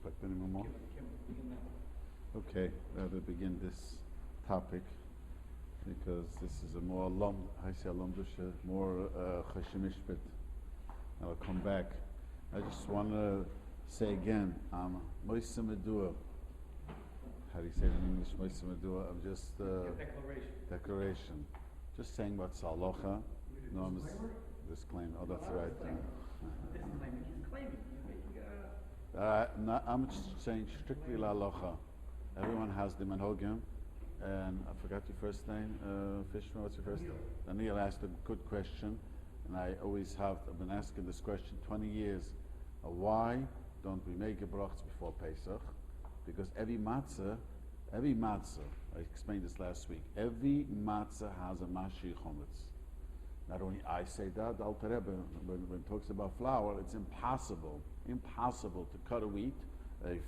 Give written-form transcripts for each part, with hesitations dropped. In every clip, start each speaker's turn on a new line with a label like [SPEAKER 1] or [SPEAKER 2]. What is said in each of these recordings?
[SPEAKER 1] expect any more. Okay, rather begin this topic because this is a more more chashimishpit. I'll come back. I just want to say again, Moise Medua. How do you say it in English? Moise Medua. I'm just declaration. Just saying what's halacha. No, I'm disclaimer. Oh, that's the right thing. I'm just saying strictly la halacha. Everyone has the manhogim, and I forgot your first name, Fishman. What's your first name? Daniel asked a good question, and I've been asking this question 20 years. Why don't we make a brachas before Pesach? Because every matzah, I explained this last week, every matzah has a mashi chometz. Not only I say that, the Alter Rebbe, when it talks about flour, it's impossible to cut a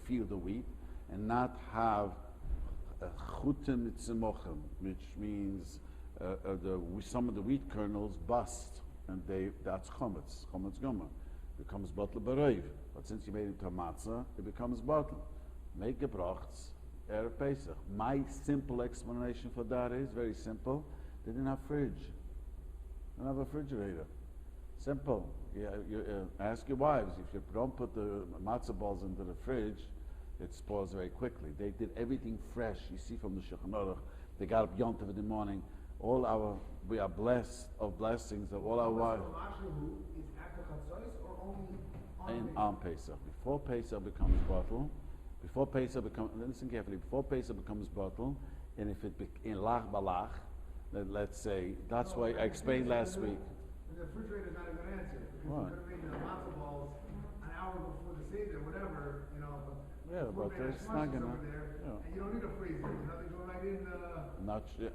[SPEAKER 1] field of wheat, and not have chutim itzimochem, which means some of the wheat kernels bust, and that's chometz goma. Becomes bottle baroiv. But since you made it into a matzah, it becomes bottle. Make a brachas erev Pesach. My simple explanation for that is very simple. They didn't have fridge. They don't have a refrigerator. Simple. Ask your wives. If you don't put the matzah balls into the fridge, it spoils very quickly. They did everything fresh. You see from the Shulchan Aruch, they got up Yom Tov in the morning. We are blessed of blessings of all our wives. On Pesach. Before Pesach becomes bottle. Listen carefully. Before Pesach becomes bottle, and if it in lach balach, let's say that's why I explained last week.
[SPEAKER 2] The refrigerator is not a good answer because you could have made the matzo balls an hour before the Seder, whatever,
[SPEAKER 1] but it's not gonna.
[SPEAKER 2] And you don't need a freezer. They go right in.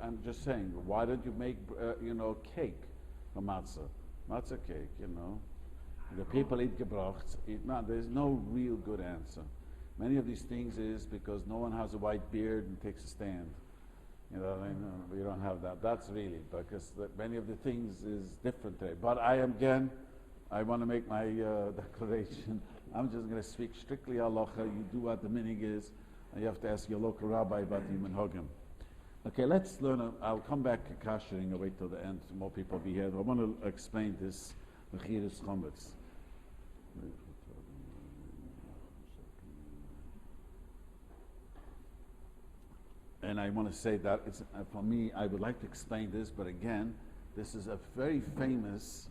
[SPEAKER 1] I'm just saying. Why don't you make cake for matzah? Matzah cake, The people eat gebrachs. There's no real good answer. Many of these things is because no one has a white beard and takes a stand. We don't have that. That's really because many of the things is different today. But I want to make my declaration. I'm just going to speak strictly halacha. You do what the minig is, and you have to ask your local rabbi about the manhogim. Okay, let's learn. I'll come back to kashering. I'll wait till the end. More people will be here. I want to explain this mechiras chometz. And I want to say that it's, for me, I would like to explain this, but again, this is a very famous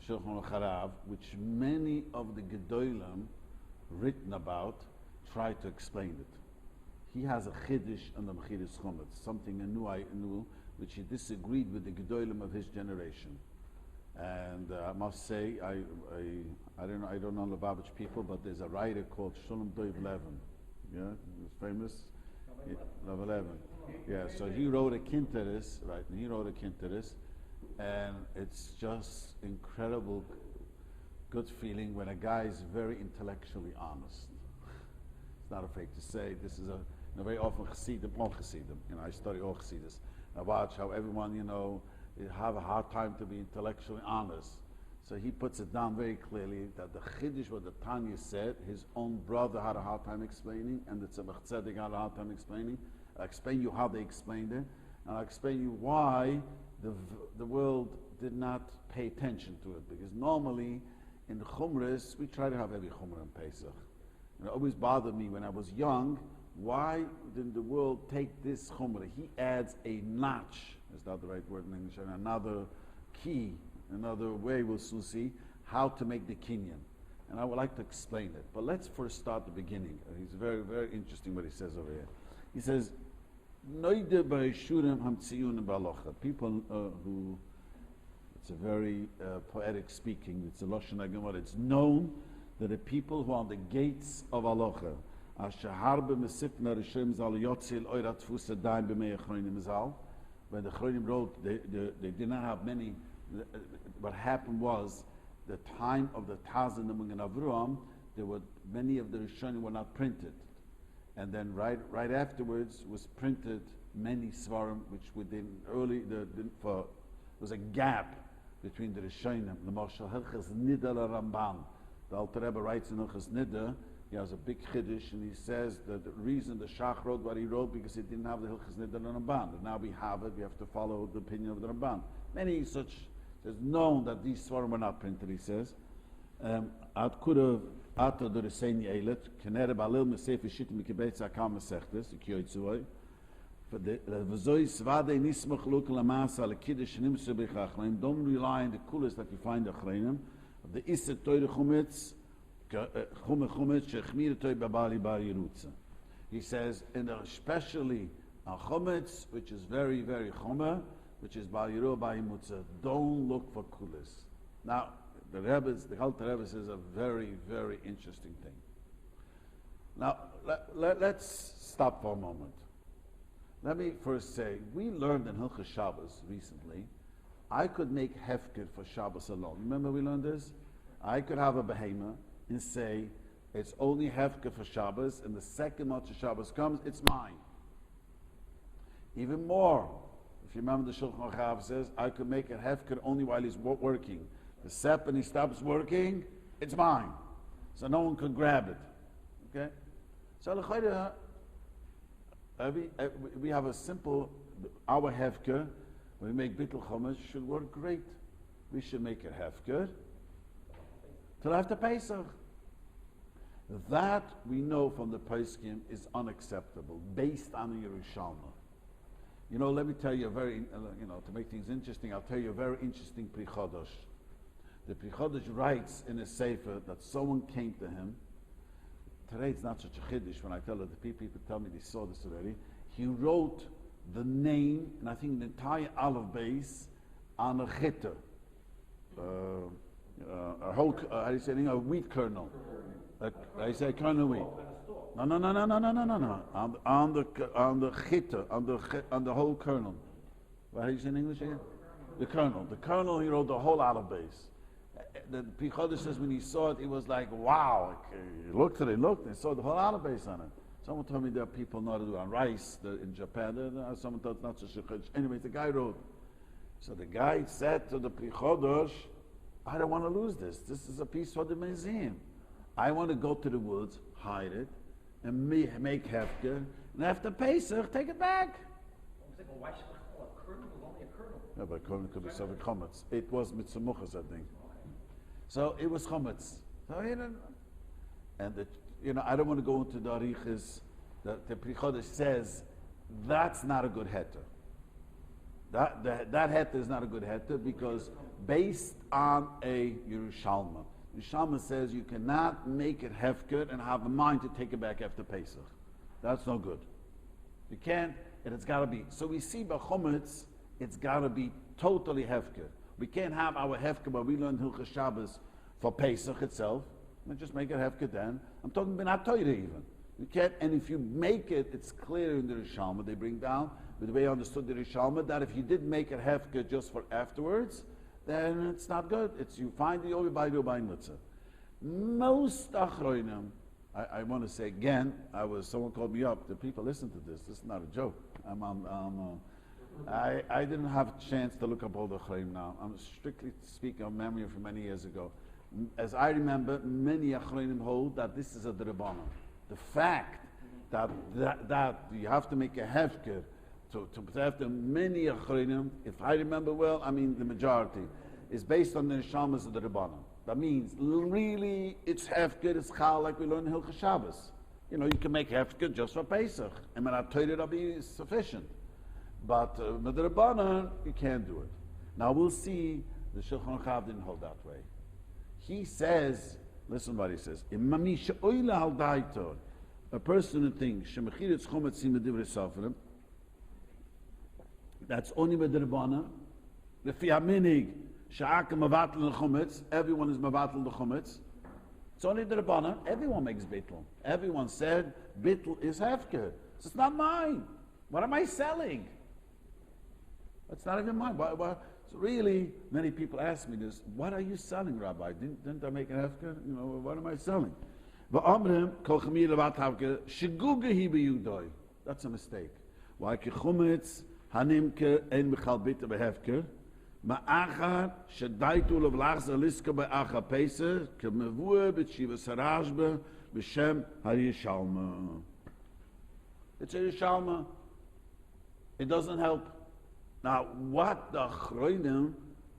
[SPEAKER 1] Shulchan Aruch, which many of the Gedolim written about try to explain it. He has a chiddush on the mechiras chometz, something I knew, which he disagreed with the Gedolim of his generation. And I must say, I don't know the Lubavitch people, but there's a writer called Shalom Dov Levin. Yeah, he's famous. Level 11. Yeah, so he wrote a kinteris, right? And he wrote a kinteris, and it's just incredible, good feeling when a guy is very intellectually honest. He's not afraid to say. This is very often chassidim, all chassidim. I study all chassidus. I watch how everyone, have a hard time to be intellectually honest. So he puts it down very clearly that the chiddush, what the Tanya said, his own brother had a hard time explaining, and the Tzemach Tzedek had a hard time explaining. I'll explain you how they explained it, and I'll explain you why the world did not pay attention to it. Because normally in the Chumras, we try to have every Chumrah in Pesach. It always bothered me when I was young, why didn't the world take this Chumrah? He adds a notch, is that the right word in English, and another key. Another way we'll soon see how to make the kinyan. And I would like to explain it. But let's first start the beginning. It's very, very interesting what he says over here. He says, people who, it's a very poetic speaking, it's a Lashon HaGemara, it's known that the people who are on the gates of halacha, when the Chronim wrote, they did not have many. What happened was, the time of the Taz and the Magen Avraham, many of the Rishonim were not printed, and then right afterwards was printed many Svarim, which within was a gap between the Rishonim. The Moshe Hilchas Nida Ramban, the Alter Rebbe writes in Hilchas Nida he has a big chiddush, and he says that the reason the Shach wrote what he wrote because he didn't have the Hilchas Nidar and Ramban. And now we have it, we have to follow the opinion of the Ramban. Many such, there's known that these Svarim were not printed, he says. Ad Kurav Ata Doriseni Eilet, Kenere Balil Mesef Shit Mikibetz Akam Mesechtes, the Kyoitzuoi. For the Vazoi Svade Nismach Luk Lamas Al Kiddush Nimsu Bechachleim. Don't rely on the coolest that you find Achleinim. Of the Iset Toire Chumetz, he says, and especially Chometz, which is very, very Chomer, which is Bal Yiru Bal Yimutza. Don't look for kulis. Now, the Alter Rebbe says a very, very interesting thing. Now, let's stop for a moment. Let me first say, we learned in Hilchas Shabbos recently, I could make hefker for Shabbos alone. Remember we learned this? I could have a behemoth and say, it's only hefker for Shabbos, and the second Motzei Shabbos comes, it's mine. Even more, if you remember the Shulchan Aruch says, I could make it hefker only while he's working. The second he stops working, it's mine. So no one could grab it. Okay? So we have a simple, our hefker, when we make bittul chomesh, should work great. We should make it hefker till after Pesach. That we know from the Poskim is unacceptable, based on the Yerushalma. You know, let me tell you a very, to make things interesting, I'll tell you a very interesting Pri Chodosh. The Pri Chodosh writes in a sefer that someone came to him. Today it's not such a chiddush when I tell it. The people tell me they saw this already. He wrote the name, and I think the entire olive base, on a chitter. A whole, how do you say it? A wheat kernel. I say kernel wheat. No. On the chitter, on the whole kernel. What do you say in English again? The kernel. The kernel, he wrote the whole olive base. The Pri Chodesh says when he saw it, he was like, wow. He looked, and saw the whole olive base on it. Someone told me there are people know how to do it on rice in Japan. Someone thought it's not such a chiddush. Anyway, the guy wrote. So the guy said to the Pri Chodesh, I don't want to lose this. This is a piece for the museum. I want to go to the woods, hide it, and make hefker, and after Pesach, take it back.
[SPEAKER 3] Why should we call a kernel? It was only a kernel.
[SPEAKER 1] Yeah, but kernel could be seven chometz. It was mitzamuchas, I think. So it was chometz. So I don't want to go into the arichas. The Pri Chodesh says that's not a good heter. That heter is not a good heter because based on a Yerushalma. Yerushalma says you cannot make it hefker and have a mind to take it back after Pesach. That's no good. You can't, and it's got to be. So we see by chometz, it's got to be totally hefker. We can't have our hefker, but we learn Hilchas Shabbos for Pesach itself. And just make it hefker then. I'm talking about Torah even. You can't, and if you make it, it's clear in the Rishalma. They bring down, with the way I understood the Rishalma, that if you did make it hefker just for afterwards, then it's not good. It's you find the Ovi by Mitzvah. Most Achroinim, I want to say again, someone called me up. The people listen to this. This is not a joke. I didn't have a chance to look up all the Achroinim now. I'm strictly speaking of memory from many years ago. As I remember, many Achroinim hold that this is a D'Rabbanan. The fact that you have to make a hefker to after many Achroinim, if I remember well, I mean the majority, is based on the Neshamas of the Rabbanan. That means really it's hefker, it's chal like we learn in Hilchas Shabbos. You can make hefker just for Pesach, and when I told it, that'll be sufficient. But with the Rabbanan, you can't do it. Now we'll see. The Shulchan Aruch didn't hold that way. He says, listen what he says. A person who thinks that's only with the Rabbana. Everyone is mavatel the chometz. It's only the Rabbana. Everyone makes bittul. Everyone said bittul is hefker. So it's not mine. What am I selling? It's not even mine. So really, many people ask me this. What are you selling, Rabbi? Didn't I make an hefker? What am I selling? That's a mistake. Why chometz hanimke ein michal bitter behefker? Ma'achar shedaitu levlachzer liska be'achar pesach kemevua b'tshivas harashba b'shem haYishalma. It's a Yishalma. It doesn't help. Now, what the Achronim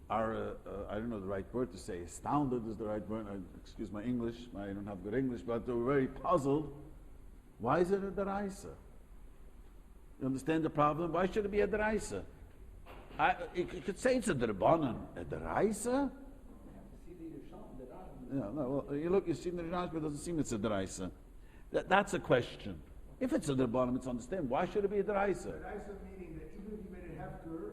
[SPEAKER 1] are, I don't know the right word to say, astounded is the right word, excuse my English, I don't have good English, but they were very puzzled. Why is it a deraisa? You understand the problem? Why should it be a deraisa? You could say it's a derbanan. A deraisa? Yeah, no, well, you see the Rashba, it doesn't seem it's a deraisa. That's a question. If it's a derbanan, it's understand. Why should it be a deraisa?
[SPEAKER 2] Deraisa meaning that even if you made it hefker,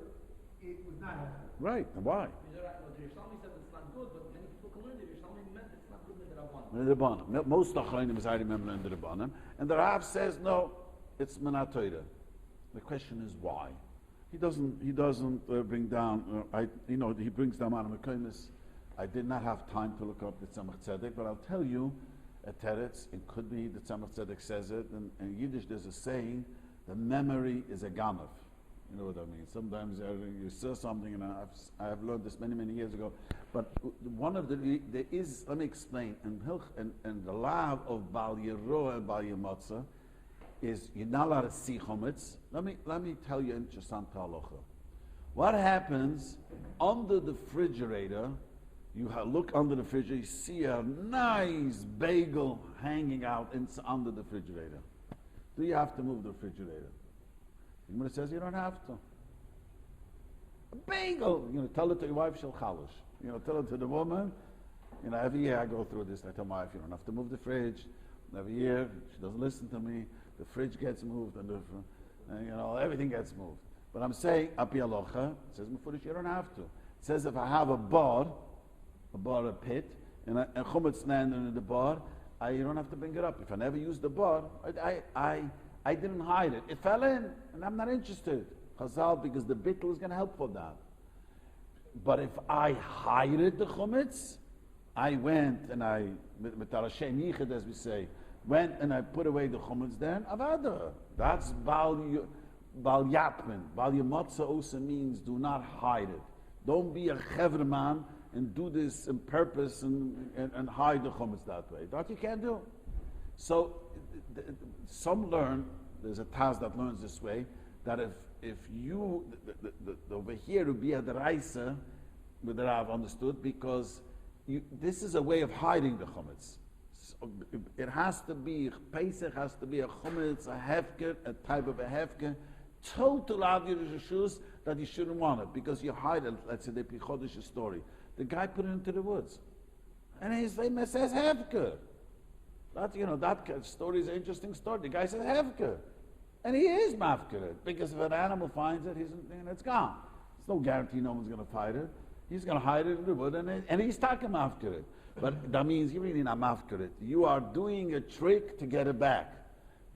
[SPEAKER 2] it was not hefker.
[SPEAKER 1] Right, and why?
[SPEAKER 3] The Yerushalmi said it's not good, but many people can learn the Yerushalmi meant it's not good in the Rabbanan.
[SPEAKER 1] The Rabbanim. Most Achronim, as I remember, in the Rabbanim. And the Rav says, no, it's Menat Torah. The question is why? He doesn't bring down, he brings down Ma'anim HaKomis. I did not have time to look up the Tzemach Tzedek, but I'll tell you, a teretz, it could be the Tzemach Tzedek says it, and in Yiddish there's a saying, the memory is a ganav. You know what I mean? Sometimes you say something, and I have learned this many years ago. But one of there is, let me explain, and the law of Bal Yeroah and Bal Yemotza is you're not allowed to see chometz. Let me tell you interesting halacha. What happens under the refrigerator? You look under the refrigerator, you see a nice bagel hanging out under the refrigerator. Do you have to move the refrigerator? The Gemara says you don't have to. A bagel, tell it to your wife, she'll chalish. Tell it to the woman. Every year I go through this. I tell my wife, you don't have to move the fridge. Every year she doesn't listen to me. The fridge gets moved, and everything gets moved. But I'm saying, api halacha, it says you don't have to. It says if I have a pit, and chumetz standing in the bar, you don't have to bring it up. If I never use the bar, I didn't hide it. It fell in, and I'm not interested. Chazal, because the bittul is going to help for that. But if I hided the chumetz, I went and with tarashem yichid, as we say, went and I put away the chumetz, then avada. That's bal yatmin. Bal yamotza also means do not hide it. Don't be a chevreman and do this in purpose and hide the chumetz that way. That you can't do. So some learn, there's a Taz that learns this way, that if you, over here would be a deraisa, with the Rav understood, because this is a way of hiding the chumetz. So it has to be, Pesach has to be a chumetz, a hefker, a type of a hefker, total obvious that you shouldn't want it, because you hide it, let's say the Pichodesh story. The guy put it into the woods. And his famous says hefker. That story is an interesting story. The guy says hefker. And he is mafker, because if an animal finds it, it's gone. There's no guarantee no one's going to fight it. He's going to hide it in the wood, and he's talking mafker. But that means you're really not mafker. You are doing a trick to get it back.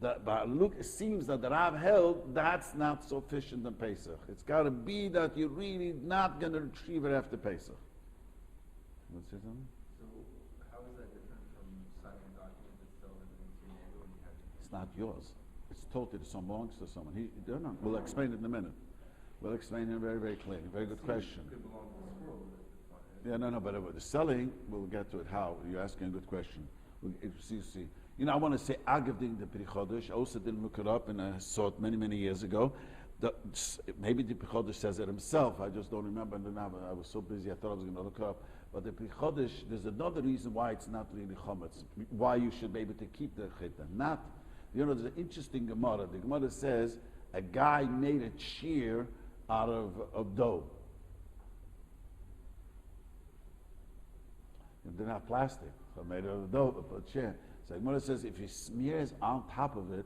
[SPEAKER 1] But look, it seems that the Rav held that's not sufficient in Pesach. It's got to be that you're really not going to retrieve it after Pesach. Want to say something?
[SPEAKER 4] So, how is that different from signing a document that's still into your neighbor when you have to?
[SPEAKER 1] It's not yours. It's totally belongs to someone. We'll explain it in a minute. We'll explain it very, very clearly. Very good question.
[SPEAKER 4] It could belong to the squirrel.
[SPEAKER 1] Yeah, but the selling, we'll get to it. How? You're asking a good question. See. I want to say, Agavding the Pri Chodesh, I also didn't look it up, and I saw it many years ago. Maybe the Pri Chodesh says it himself, I just don't remember, and I was so busy, I thought I was going to look it up. But the Pri Chodesh, there's another reason why it's not really chometz, why you should be able to keep the chita. There's an interesting Gemara. The Gemara says, a guy made a shear out of dough. It didn't have plastic, so I made it out of dough, but shear. So the Gemara says, if he smears on top of it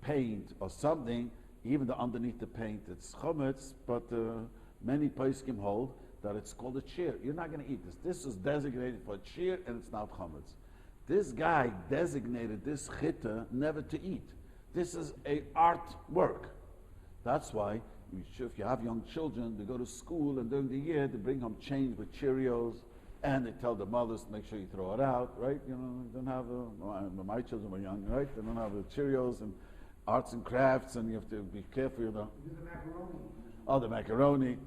[SPEAKER 1] paint or something, even underneath the paint, it's chometz, but many poskim hold that it's called a shear. You're not going to eat this. This is designated for a shear, and it's not chometz. This guy designated this chita never to eat. This is a art work. That's why if you have young children, they go to school, and during the year they bring home change with Cheerios, and they tell the mothers to make sure you throw it out, right? Don't have my children were young, right? They don't have the Cheerios, arts and crafts, and you have to be careful, you know.
[SPEAKER 2] You do the macaroni.
[SPEAKER 1] Oh, the macaroni.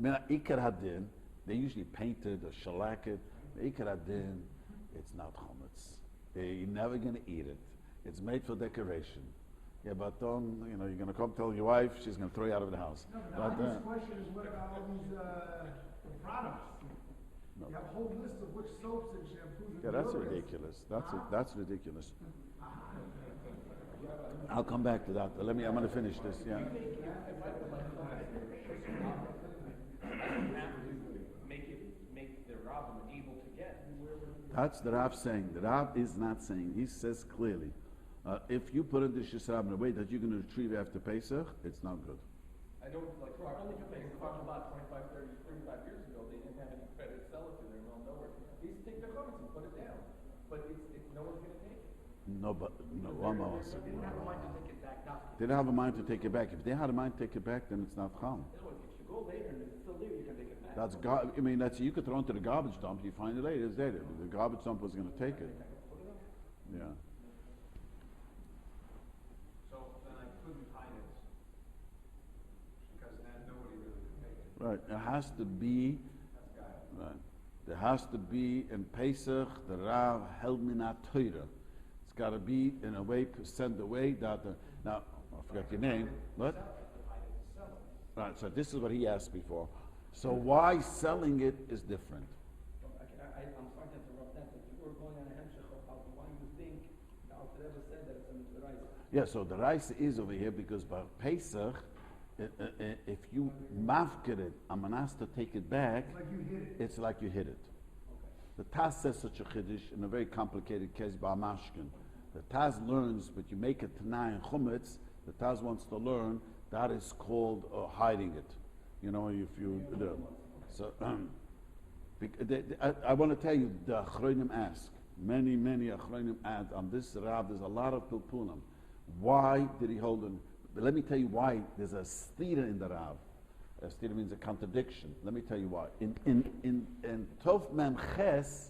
[SPEAKER 1] Ikar hadin, they usually paint it or shellac it. Ikar hadin, it's not chametz. You're never going to eat it. It's made for decoration. Yeah, but don't, you know, you're going to come tell your wife, she's going to throw you out of the house.
[SPEAKER 2] No, but the obvious question is, what about all these the products?
[SPEAKER 1] No.
[SPEAKER 2] You have a whole list of which soaps and shampoos and
[SPEAKER 1] Yeah, that's
[SPEAKER 2] deodorants.
[SPEAKER 1] ridiculous. That's ridiculous. I'll come back to that. I'm going to finish this, yeah.
[SPEAKER 3] Make the Rabbim able to get.
[SPEAKER 1] That's the Rav saying. The Rav is not saying. He says clearly, if you put in the Shisrab in a way that you're going to retrieve after Pesach, it's not good.
[SPEAKER 3] I know, like, only about 25, 30, 35 years ago, they didn't have any credit seller to their middle nowhere. They used to take their cards and put it down. But it's no one's going to take it.
[SPEAKER 1] No, but no. One more.
[SPEAKER 3] They didn't have a mind to take it back.
[SPEAKER 1] They didn't have a mind to take it back. If they had a mind to take it back, then it's not Chal.
[SPEAKER 3] If you go later and it's still there, you can take it back.
[SPEAKER 1] That's that's you could throw it into the garbage dump. You find it later. It's there. The garbage dump was going to take it. Yeah.
[SPEAKER 4] So then I couldn't hide it, because then nobody really could take it.
[SPEAKER 1] Right. It has to be.
[SPEAKER 4] That's got it.
[SPEAKER 1] Right. There has to be in Pesach the Rav held minat Torah. It's got to be in a way sent away that now I forgot your name. What? Right. So this is what he asked before. So why selling it is different?
[SPEAKER 3] I'm sorry to interrupt that, but you were going on a hemshech about why you think the Alter Rebbe said that it's a mitzvah.
[SPEAKER 1] Yeah. So the rice is over here because by Pesach, if you mafkir it, I'm asked to take it back.
[SPEAKER 2] Like you hit it.
[SPEAKER 1] It's like you hit it. The Taz says such a chiddush in a very complicated case by Mashkin. The Taz learns, but you make it Tanai and Chumetz, the Taz wants to learn, that is called hiding it. You know, if you do. So, I want to tell you, the Achronim ask, many Achronim add, on this Rav, there's a lot of Pilpunim. Why did he hold him? But let me tell you why there's a stira in the Rav. A stira means a contradiction. Let me tell you why. In Tov Mem Ches,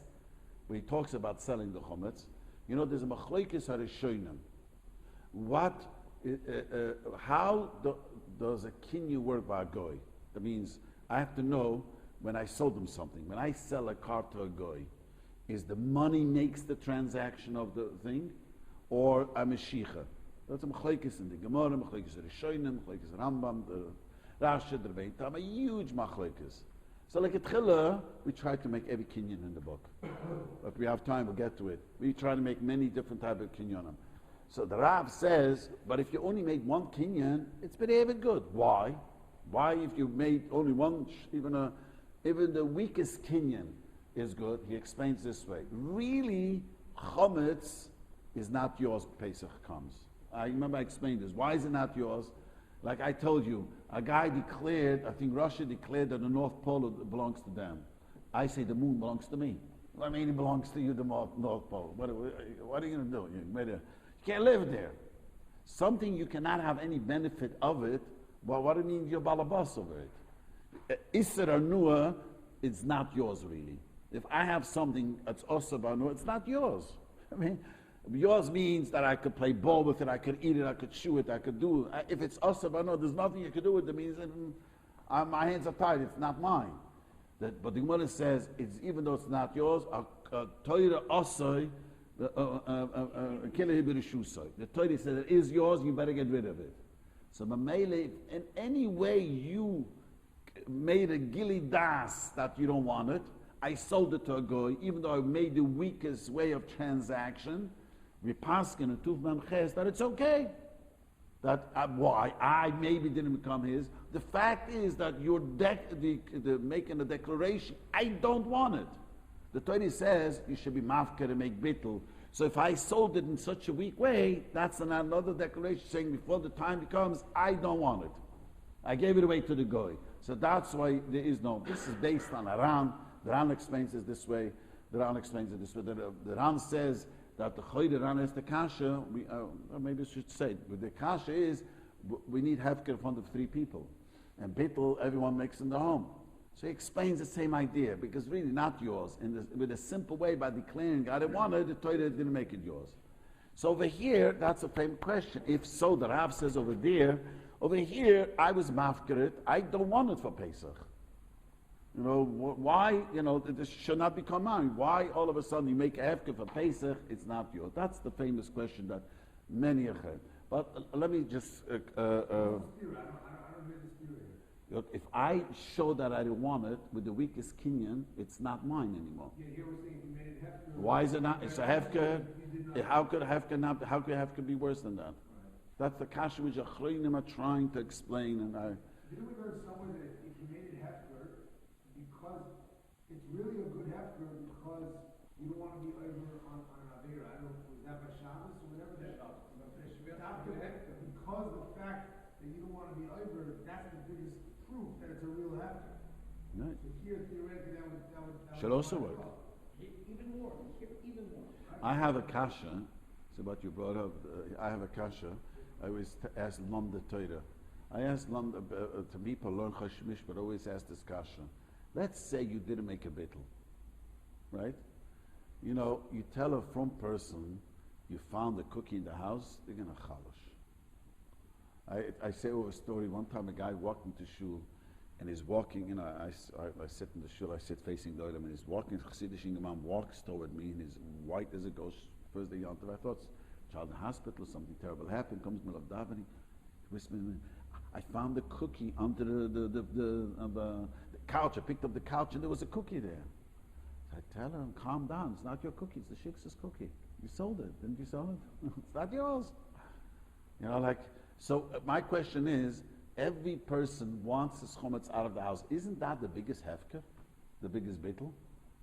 [SPEAKER 1] where he talks about selling the chometz, you know, there's a machlokes harishonim. How does a kinyu work by a goy? That means I have to know when I sold him something. When I sell a car to a goy, is the money makes the transaction of the thing, or a meshicha? That's a machlokes in the Gemara, machlokes harishonim, machlokes Rambam, the Rashi, the Rabbi, a huge machlokes. So like at Chila, we try to make every kinyan in the book. But we have time, we'll get to it. We try to make many different types of kinyanim. So the Rav says, but if you only made one kinyan, it's very good. Why? Why if you made only one, even the weakest kinyan is good? He explains this way. Really, chometz is not yours, Pesach comes. I remember I explained this. Why is it not yours? Like I told you, a guy declared, I think Russia declared that the North Pole belongs to them. I say the moon belongs to me. I mean, it belongs to you, the North Pole. What are you going to do? You can't live there. Something you cannot have any benefit of it, well, what do you mean you're balabas over it? Isser Anua, it's not yours really. If I have something that's Osir Anua, it's not yours. I mean, yours means that I could play ball with it, I could eat it, I could chew it, I could do it. If it's Osir Anua, there's nothing you could do with it. It means my hands are tied, it's not mine. But the Gemara says, even though it's not yours, a Torah Osir, the Torah says it is yours, you better get rid of it. So Mamele, in any way you made a gili das that you don't want it, I sold it to a goy, even though I made the weakest way of transaction, we pass in a Tuf Mem Ches that it's okay. That why I maybe didn't become his. The fact is that you're making a declaration. I don't want it. The Torah says you should be mafker and make bittul. So if I sold it in such a weak way, that's another declaration saying before the time comes, I don't want it. I gave it away to the goy. So that's why there is no. This is based on Aran. The Ran explains it this way. The Ran explains it this way. The Ran says that the Choyde Ran is the kasha. Maybe I should say it. But the kasha is we need hefker in front of 3 people, and bittul everyone makes in the home. So he explains the same idea, because really not yours. With a simple way, by declaring I didn't want it, the Torah didn't make it yours. So over here, that's a famous question. If so, the Rav says over here, I was mafkaret, I don't want it for Pesach. You know, why, this should not become mine. Why all of a sudden you make a hefker for Pesach, it's not yours? That's the famous question that many have heard. But let me just...
[SPEAKER 2] I don't hear this theory.
[SPEAKER 1] Look, if I show that I don't want it with the weakest kinyan, it's not mine anymore.
[SPEAKER 2] Yeah, here we're saying you made it hefker.
[SPEAKER 1] Why is it not? It's a hefker. How could hefker be worse than that? That's the kasha which Achronim are trying to explain. And
[SPEAKER 2] Didn't we learn somewhere that if you made it hefker, because it's really a good hefker, because you don't want to be over on an avera. I don't know, was that by Shabbos or whatever? Because the fact that you don't want to be over, that's the biggest proof that it's a real hefker.
[SPEAKER 1] right.
[SPEAKER 2] So here, theoretically, that would
[SPEAKER 1] Should also work.
[SPEAKER 3] Even more, even more.
[SPEAKER 1] I have a kasha. So what you brought up, I have a kasha. I always ask Lambda Torah. I ask Lambda to people learn Chashmish, but always ask this kasha. Let's say you didn't make a bittul, right? You tell a from person, you found a cookie in the house, they're gonna chalosh. I say over a story. One time, a guy walked into shul, and he's walking. I sit in the shul. I sit facing the olam, and he's walking. Chassidish imam walks toward me, and he's white as a ghost. First day Yontav, I thought, child in the hospital, something terrible happened. Comes middle of davening, whispering, I found a cookie under the couch. I picked up the couch, and there was a cookie there. So I tell him, calm down. It's not your cookie. It's the shiksa's cookie. You sold it, didn't you sell it? It's not yours. So my question is, every person wants his chometz out of the house. Isn't that the biggest hefker? The biggest bittul?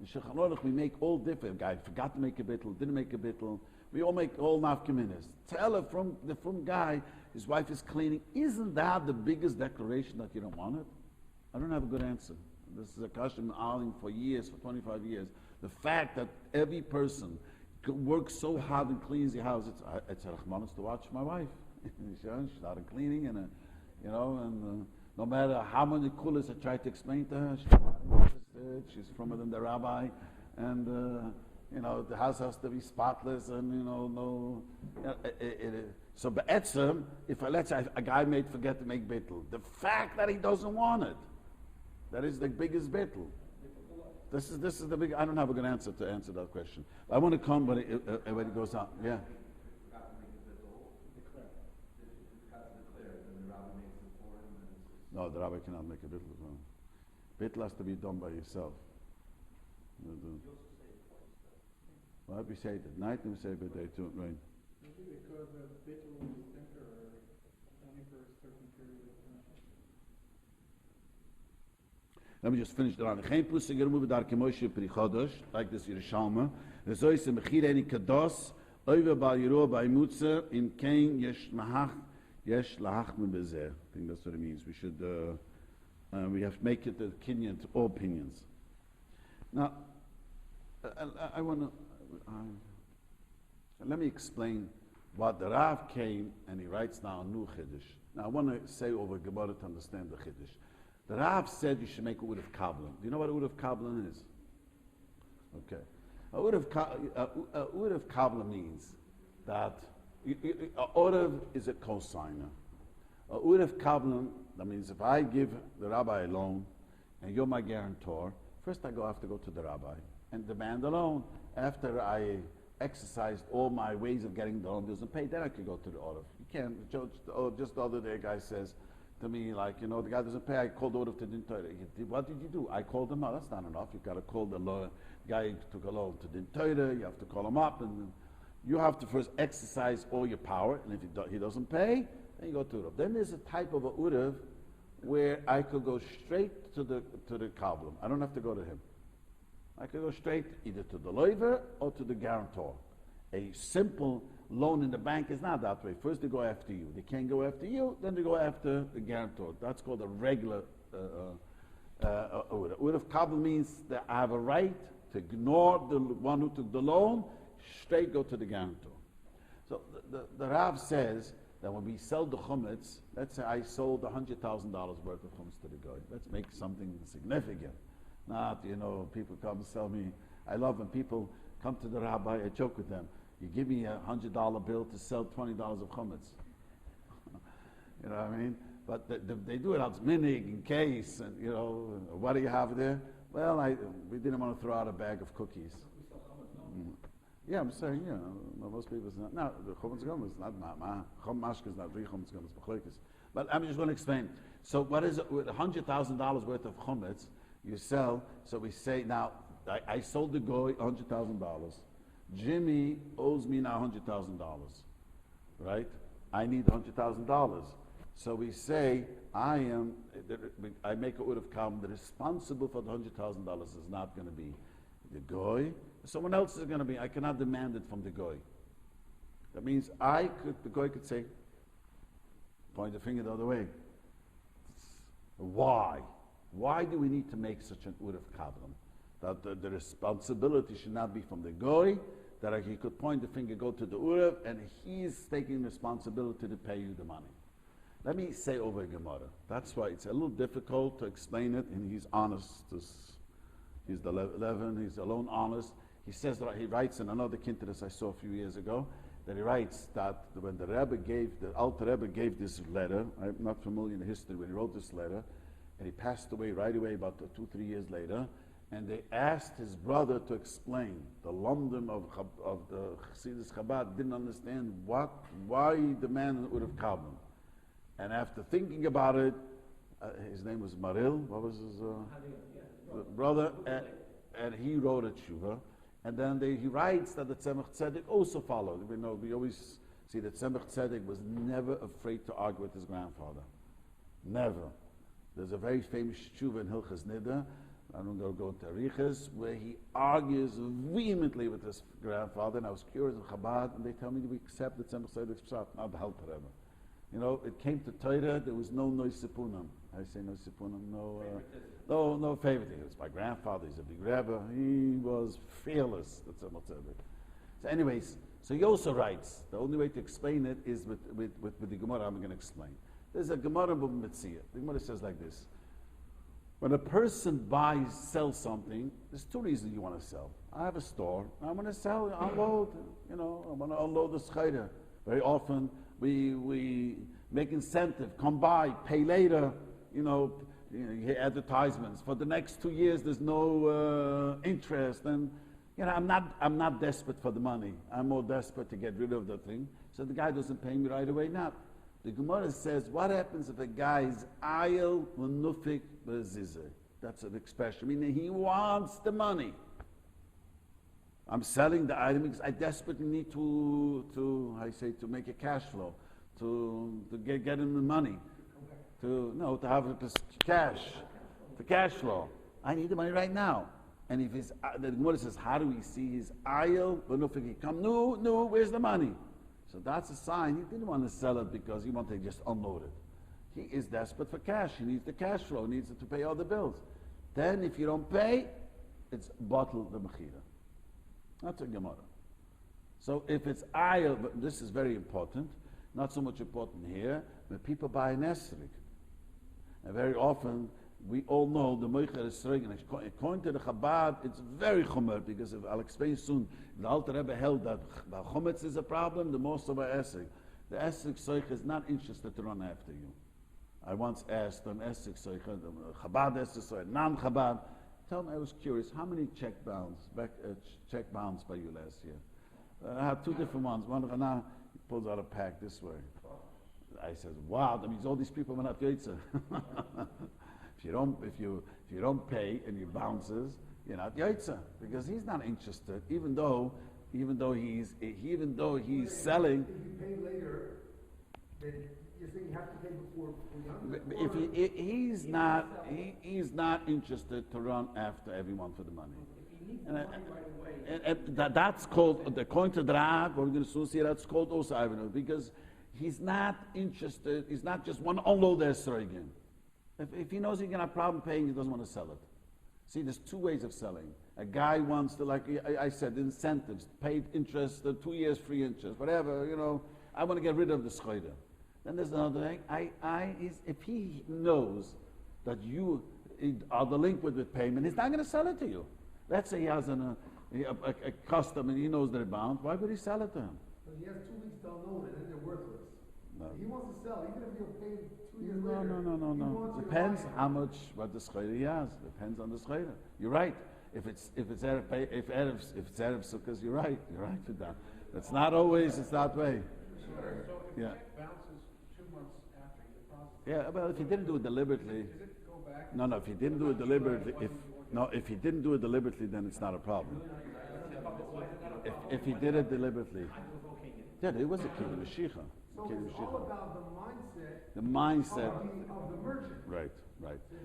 [SPEAKER 1] In Shulchan Aruch, we make all different. Guy forgot to make a bittul, didn't make a bittul. We all make all nafkaminas. Tell her from guy, his wife is cleaning. Isn't that the biggest declaration that you don't want it? I don't have a good answer. This is a question I'm for years, for 25 years. The fact that every person works so hard and cleans the house, it's a rachmanis to watch my wife. She started cleaning, and no matter how many kulas I tried to explain to her, she's not interested. She's from within the Rabbi, and the house has to be spotless, and no. So be'etzem, if let's say a guy may forget to make bittul, the fact that he doesn't want it, that is the biggest bittul. This is the big. I don't have a good answer to answer that question. I want to come when it goes on. Yeah. No, the rabbi cannot make a bittul as well. Bittul has to be done by yourself. Well, we say it at night and we say it by day too, right?
[SPEAKER 5] Maybe because the bittul is temporary, only for a certain period of time.
[SPEAKER 1] Let me just finish the line. Geen pusig remove dar kemoshe pri chodosh, like this Yerushalma. Rezoy se mechir eni kados, over bal yiro by mutzer, in kein yesh lahach me bezer. I think that's what it means. We should, we have to make it a kinyan to all opinions. Now, I want to, let me explain what the Rav came and he writes now a new Chiddush. Now, I want to say over Gemara to understand the Chiddush. The Rav said you should make a Ud of Kabbalah. Do you know what a Ud of Kabbalah is? Okay. A Ud of Kabbalah means that Orev is a cosigner. A Ud of Kabbalah, that means if I give the rabbi a loan and you're my guarantor, first I have to go to the rabbi and demand a loan. After I exercised all my ways of getting the loan doesn't pay, then I could go to the Orev. You can't, just the other day a guy says to me, like, the guy doesn't pay, I called the Orev to Din Torah. What did you do? I called him up. That's not enough. You've got to call the guy who took a loan to Din Torah. You have to call him up, and you have to first exercise all your power, and if he doesn't pay, then you go to Urev. Then there's a type of a Urev where I could go straight to the Kabbalah. I don't have to go to him. I could go straight either to the loiver or to the guarantor. A simple loan in the bank is not that way. First they go after you. They can't go after you, then they go after the guarantor. That's called a regular Urev. Urev Kabbalah means that I have a right to ignore the one who took the loan, straight go to the guarantor. So the Rav says that when we sell the chumetz, let's say I sold $100,000 worth of chumetz to the guy. Let's make something significant. Not, people come and sell me. I love when people come to the rabbi, I joke with them. You give me $100 bill to sell $20 of chametz. You know what I mean? But they do it out minig in case, and what do you have there? Well, we didn't want to throw out a bag of cookies. Yeah, I'm saying, most people say, no, the chametz gum is not mashka is not three chametz gum, it's. But I'm just going to explain. So what is it, with $100,000 worth of chametz you sell? So we say now, I sold the goy $100,000. Jimmy owes me now $100,000, right? I need $100,000. So we say I make a word of calm. The responsible for the $100,000 is not going to be the goy. Someone else is going to be. I cannot demand it from the goy. That means the goy could say, point the finger the other way. Why? Why do we need to make such an word of kabbalah? That the responsibility should not be from the goy, that he could point the finger, go to the Urav, and he's taking responsibility to pay you the money. Let me say over Gemara. That's why it's a little difficult to explain it, and he's honest. He's the 11, he's alone honest. He says that he writes in another kinteris I saw a few years ago, that he writes that when the Alter Rebbe gave this letter, I'm not familiar in the history when he wrote this letter, and he passed away right away about 2-3 years later, and they asked his brother to explain. The London of the Chassidus Chabad didn't understand why the man would have come. And after thinking about it, his name was Maril, what was his brother? And he wrote a tshuva. And then he writes that the Tzemach Tzedek also followed. We always see that Tzemach Tzedek was never afraid to argue with his grandfather. Never. There's a very famous tshuva in Hilchas Nida, I don't go into Arichas, where he argues vehemently with his grandfather. And I was curious in Chabad, and they tell me we accept the Tzemach Tzedek's pshat, not the Alter Rebbe. It came to Torah, there was no sipunam. I say no sipunam, no favoritism. It's my grandfather, he's a big Rebbe. He was fearless, the Tzemach Tzedek. So anyways, so he also writes, the only way to explain it is with the Gemara I'm going to explain. There's a Gemara in Mitzvah. The Gemara says like this. When a person sells something, there's two reasons you want to sell. I have a store, I want to sell, unload, I want to unload the schayda. Very often, we make incentive, come by, pay later, you hear advertisements. For the next 2 years, there's no interest, and I'm not desperate for the money. I'm more desperate to get rid of the thing. So the guy doesn't pay me right away. Now, the Gemara says, what happens if a guy is ayel v'nufik b'zizah? That's an expression, meaning he wants the money. I'm selling the item because I desperately need to make a cash flow, to get him the money, to have the cash flow. I need the money right now. And if the Gemara says, how do we see his ayel v'nufik? He come, no, where's the money? So that's a sign he didn't want to sell it because he wanted to just unload it. He is desperate for cash. He needs the cash flow. He needs it to pay all the bills. Then if you don't pay, it's bottle the mechira. That's a Gemara. So if it's ayel, but this is very important, not so much important here, but people buy an esrig. And very often, we all know the Moicher is Srs01. According to the Chabad, it's very chomer, because I'll explain soon, the Alter Rebbe held that the chometz is a problem, the most of our esrig. The esrig Srs01 is not interested to run after you. I once asked an esrig Srs01, Chabad esrig Srs01, non-Chabad, tell me, I was curious, how many check bounds by you last year? I had two different ones. One, he pulls out a pack this way. I said, wow, that means all these people went up Yaitza. If you don't pay and you bounces, you're not Yaitza, because he's not interested, even though he's selling.
[SPEAKER 2] If you pay later, then you're saying you have to pay before
[SPEAKER 1] He's not interested to run after everyone for the money.
[SPEAKER 3] If he needs the money right away.
[SPEAKER 1] And that's called, according to the Rab, we're going to soon see, that's called Osa Avenue, because he's not interested, he's not just one unload their again. If he knows he's going to have a problem paying, he doesn't want to sell it. See, there's two ways of selling. A guy wants to, like I said, incentives, paid interest, 2 years free interest, whatever, I want to get rid of the schayda. Then there's another thing. If he knows that you are delinquent with payment, he's not going to sell it to you. Let's say he has a custom, and he knows they're bound. Why would he sell it to him?
[SPEAKER 2] But he has 2 weeks to unload it, and then they're worthless.
[SPEAKER 1] No.
[SPEAKER 2] He wants to sell, even if you'll pay him 2 years
[SPEAKER 1] No,
[SPEAKER 2] later.
[SPEAKER 1] no.
[SPEAKER 2] He wants you to
[SPEAKER 1] Depends
[SPEAKER 2] buy it.
[SPEAKER 1] how much what the schayla he has. Depends on the schayla. You're right. If it's erev sukkahs, you're right. You're right with that. It's not always. It's that way.
[SPEAKER 5] So if
[SPEAKER 1] Yeah.
[SPEAKER 5] the check bounces 2 months after you deposit,
[SPEAKER 1] Yeah. Well, if you didn't do it deliberately.
[SPEAKER 5] does it go back?
[SPEAKER 1] No. If you didn't do it deliberately, if you didn't do it deliberately, then it's not a problem. If he did it deliberately, yeah, it was a kingdom mashiach.
[SPEAKER 2] So it's all about
[SPEAKER 1] The
[SPEAKER 2] the
[SPEAKER 1] mindset.
[SPEAKER 2] mindset of the merchant.
[SPEAKER 1] Right.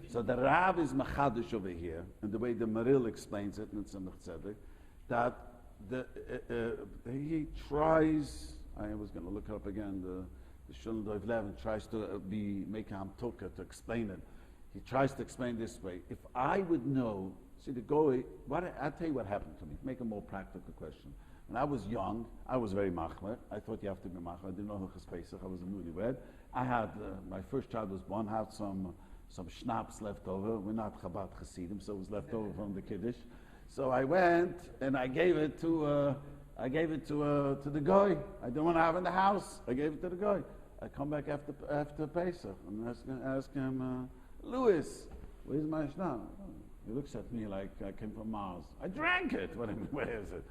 [SPEAKER 1] So the Rav is machadish over here, and the way the Maril explains it, and it's a tzedek, that he tries. I was going to look it up again. The Shiurim Dov Levin tries to make a hamtuka to explain it. He tries to explain this way. If I would know, see the goy. I'll tell you what happened to me. Make a more practical question. When I was young, I was very machmer. I thought you have to be machmer. I didn't know Hilchos Pesach. I was a newlywed. I had my first child was born. Had some schnapps left over. We're not Chabad Hasidim, so it was left over from the Kiddush. So I went and I gave it to the guy. I didn't want to have it in the house. I gave it to the guy. I come back after Pesach and ask him, Louis, where's my schnapp? He looks at me like I came from Mars. I drank it. What do you mean? Where is it?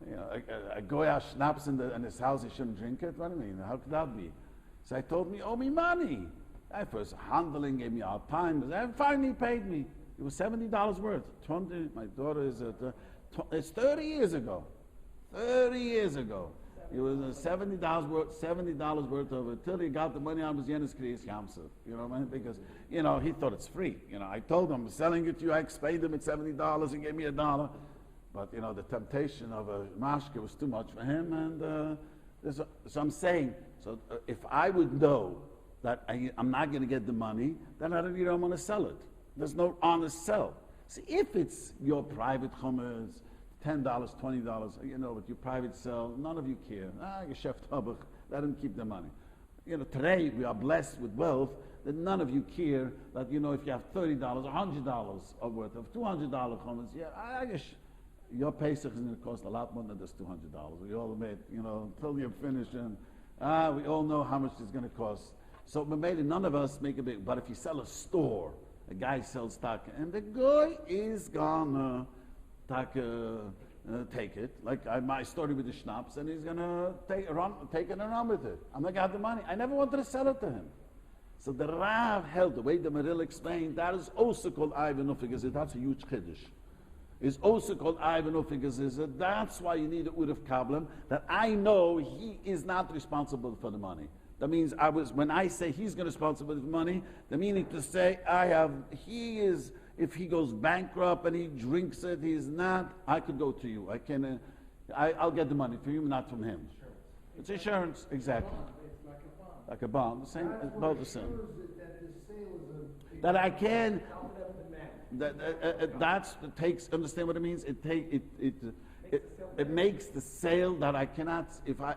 [SPEAKER 1] You know, a guy has schnapps in his house. He shouldn't drink it. What do you mean? How could that be? So I told him, owe me money. I first handling, gave me our time. And finally paid me. It was $70 worth. 20. My daughter is it's 30 years ago. 30 years ago. It was $70 worth of it. Till he got the money on his Yenis Kriyas Yamsuf. You know what I mean? Because, he thought it's free. I told him, I'm selling it to you. I explained him it's $70. He gave me $1. But, the temptation of a mashke was too much for him. And so I'm saying, if I would know that I'm not going to get the money, then I don't want to sell it. There's no honest sell. See, if it's your private chummahs, $10, $20, with your private sell, none of you care. Your chef Tauber, let him keep the money. Today we are blessed with wealth that none of you care that, if you have $30, $100 of worth of $200 chummahs, I guess your Pesach is going to cost a lot more than this $200. We all admit, until you're finished, and we all know how much it's going to cost. So maybe none of us make a big, but if you sell a store, a guy sells stock, and the guy is gonna take it, like my story with the schnapps, and he's gonna take it and run with it. I'm not gonna have the money. I never wanted to sell it to him. So the Rav held, the way the Maril explained, that is also called Ivan Ufigazit. That's a huge chiddush. It's also called Ivan Ufigazit. That's why you need a Urav Kabbalah, that I know he is not responsible for the money. That means when I say he's going to be responsible for the money, the meaning to say if he goes bankrupt and he drinks it, he's not, I could go to you. I'll get the money from you, not from him. It's insurance, exactly.
[SPEAKER 5] It's like a bond.
[SPEAKER 1] Like a bond, the same,
[SPEAKER 2] That's
[SPEAKER 1] it's
[SPEAKER 2] what
[SPEAKER 1] both the same.
[SPEAKER 2] ensures that the sale is a...
[SPEAKER 1] That I can, understand what it means? It makes the sale that I cannot, if I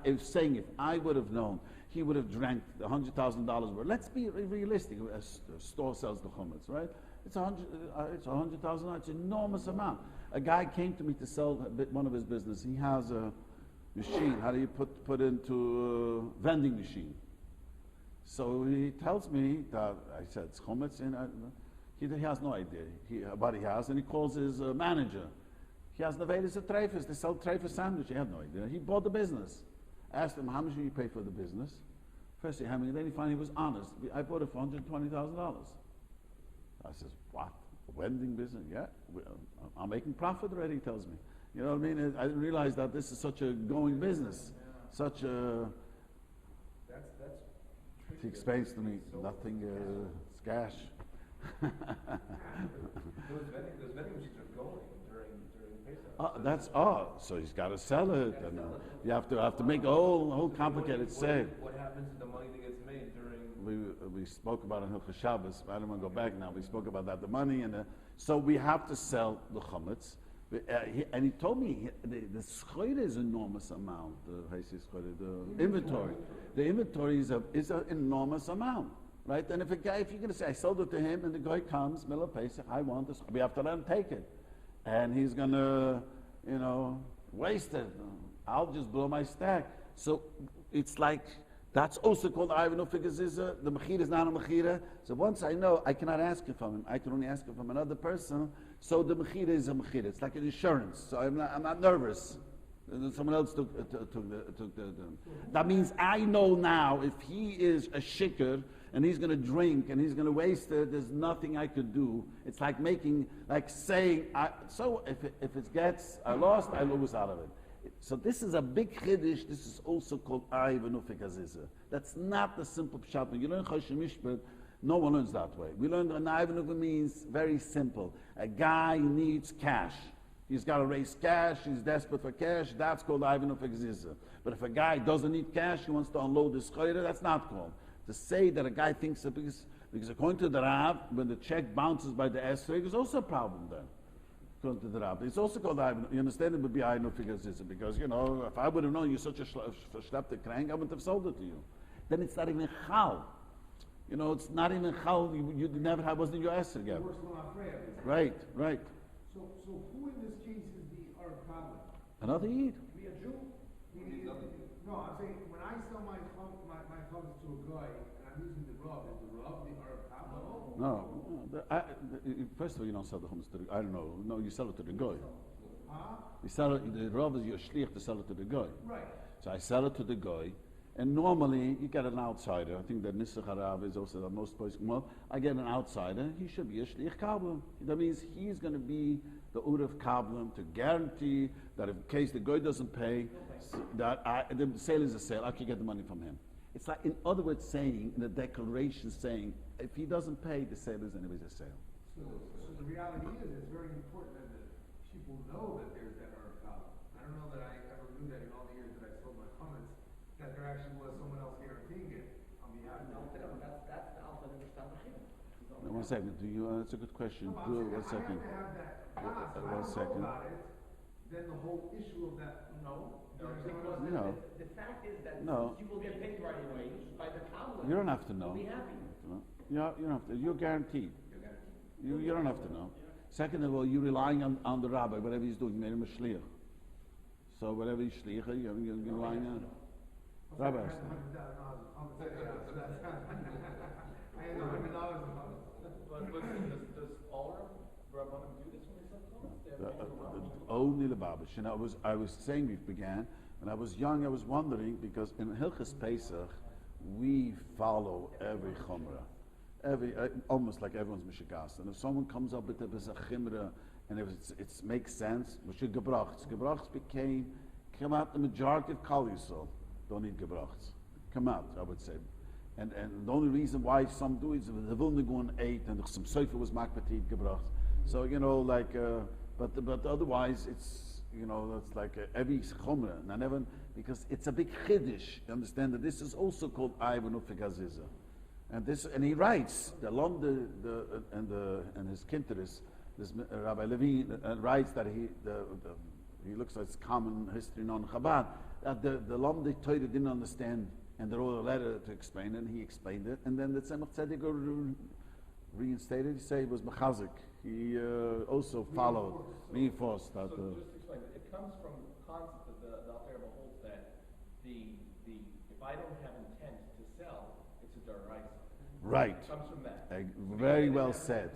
[SPEAKER 1] would have known, he would have drank the $100,000 worth. Let's be realistic. A store sells the chumetz, right? It's $100,000. It's an enormous amount. A guy came to me to sell one of his business. He has a machine. How do you put into a vending machine? So he tells me that I said it's chumetz, and he has no idea. But he has, and he calls his manager. He has Nevedis at Treifus. They sell Treifus sandwich. He had no idea. He bought the business. Asked him, how much did you pay for the business? First, how many? Then he finally was honest. I bought it for $120,000. I says, what? A vending business? Yeah, I'm making profit already, he tells me. You know what I mean? I didn't realize that this is such a going business. Such a...
[SPEAKER 4] That's tricky.
[SPEAKER 1] He explains to me, nothing is cash.
[SPEAKER 4] Those vending machines are going during Pesach.
[SPEAKER 1] So he's got to sell it, and you have to make a whole complicated sale.
[SPEAKER 4] What happens to the money that gets made during?
[SPEAKER 1] We spoke about it in Hilchos Shabbos. I don't want to go back now. We spoke about that, the money, and so we have to sell the chumetz. And he told me the schoire is an enormous amount. The inventory. The inventory is an enormous amount, right? And if you're going to say I sold it to him, and the guy comes, middle of Pesach, I want this, we have to let him take it, and he's going to, wasted. I'll just blow my stack. So it's like, that's also called Ivanu Figaziza. The Mechira is not a Mechira. So once I know, I cannot ask it from him. I can only ask it from another person. So the Mechira is a Mechira. It's like an insurance. So I'm not nervous. Someone else took the. That means I know now if he is a shikr and he's going to drink and he's going to waste it, there's nothing I could do. It's like saying, so if it gets, I lost, I lose out of it. So this is a big chiddush. This is also called Ivanu Figaziza. That's not the simple pshat. When you learn Choshen Mishpat, no one learns that way. We learn that Ivanu means very simple. A guy needs cash. He's got to raise cash, he's desperate for cash, that's called Ivanu Figaziza. But if a guy doesn't need cash, he wants to unload his chayre, that's not called. To say that a guy thinks that because according to the Rav, when the check bounces by the esrog, there's also a problem there. According to the Rav. It's also called Ivanu. You understand it would be Ivanu Figaziza, because, if I would have known you're such a schleppte crank, I wouldn't have sold it to you. Then it's not even chal. It's not even chal, you never have, wasn't your esrog ever. Right.
[SPEAKER 2] So who in this case is the Arab problem?
[SPEAKER 1] Another Yid.
[SPEAKER 2] Be a Jew? No, I'm saying when I sell my clothes to a guy and I'm using the Rav, is the Rav the Arab problem?
[SPEAKER 1] No. First of all, you don't sell the hummus to the. I don't know. No, you sell it to the guy.
[SPEAKER 2] Huh?
[SPEAKER 1] You sell it. The Rav is your shliach to sell it to the guy.
[SPEAKER 2] Right.
[SPEAKER 1] So I sell it to the guy, and normally you get an outsider. I think that Nisach Harav is also the most place. Well, I get an outsider. He should be a shliach kabbalah. That means he's going to be the Urav Kabbalah to guarantee that in case the guy doesn't pay, that the sale is a sale. I can get the money from him. It's like, in other words, saying in the declaration, saying if he doesn't pay, the sale is anyways a sale.
[SPEAKER 2] So the reality is, it's very important that the people know that there's that Arab problem. I don't know that I ever knew that in all the years that I sold my comments, that there actually was someone else guaranteeing it on behalf of the
[SPEAKER 3] That's the Alpha Understand Mechira.
[SPEAKER 1] Now, 1 second. Do you? That's a good question.
[SPEAKER 2] No,
[SPEAKER 1] Do it. 1
[SPEAKER 2] I
[SPEAKER 1] second.
[SPEAKER 2] have to have that.
[SPEAKER 1] One
[SPEAKER 2] If I don't
[SPEAKER 1] second.
[SPEAKER 2] know about it, then the whole issue of that.
[SPEAKER 3] No.
[SPEAKER 2] Because
[SPEAKER 1] No.
[SPEAKER 3] The fact is that
[SPEAKER 1] No.
[SPEAKER 3] you will get paid right away by the Kabbalah.
[SPEAKER 1] You don't have to know.
[SPEAKER 3] You'll be happy.
[SPEAKER 1] You don't have to. You're guaranteed.
[SPEAKER 3] You're guaranteed.
[SPEAKER 1] You don't have to know. Second of all, you're relying on the rabbi, whatever he's doing. You made him a shliach. So whatever he's shliach, you're relying on. Rabbi.
[SPEAKER 2] I had $100
[SPEAKER 3] But listen, does all Rabbanim do this when they sell clothes? They have
[SPEAKER 1] Only the Babish. And I was saying we began, when I was young, I was wondering, because in Hilchas Pesach, we follow every chumrah. Almost like everyone's mishigas. And if someone comes up with a chimra, and if it makes sense, we should gebrachts. Gebrachts came out, the majority of Kal Yisrael don't need gebrachts. Come out, I would say. And the only reason why some do is the Vilnigun ate and some Seifer was makbatit gebracht. So, but otherwise it's, it's like every chumrah. Because it's a big chiddush. You understand that this is also called Ivanu Figaziza. And he writes, the Lom and his Kinteris, this Rabbi Levine writes that he looks at his common history non Chabad, that the Lom the Torah didn't understand, and they wrote a letter to explain it, and he explained it, and then the Tzemach Tzedek reinstated. He said he was mechazik. He also followed, reinforced that.
[SPEAKER 3] So just to explain, it comes from the concept that the Alter Rebbe holds that if I don't have intent to sell, it's a daraisa.
[SPEAKER 1] Right.
[SPEAKER 3] It comes from that.
[SPEAKER 1] Very well said.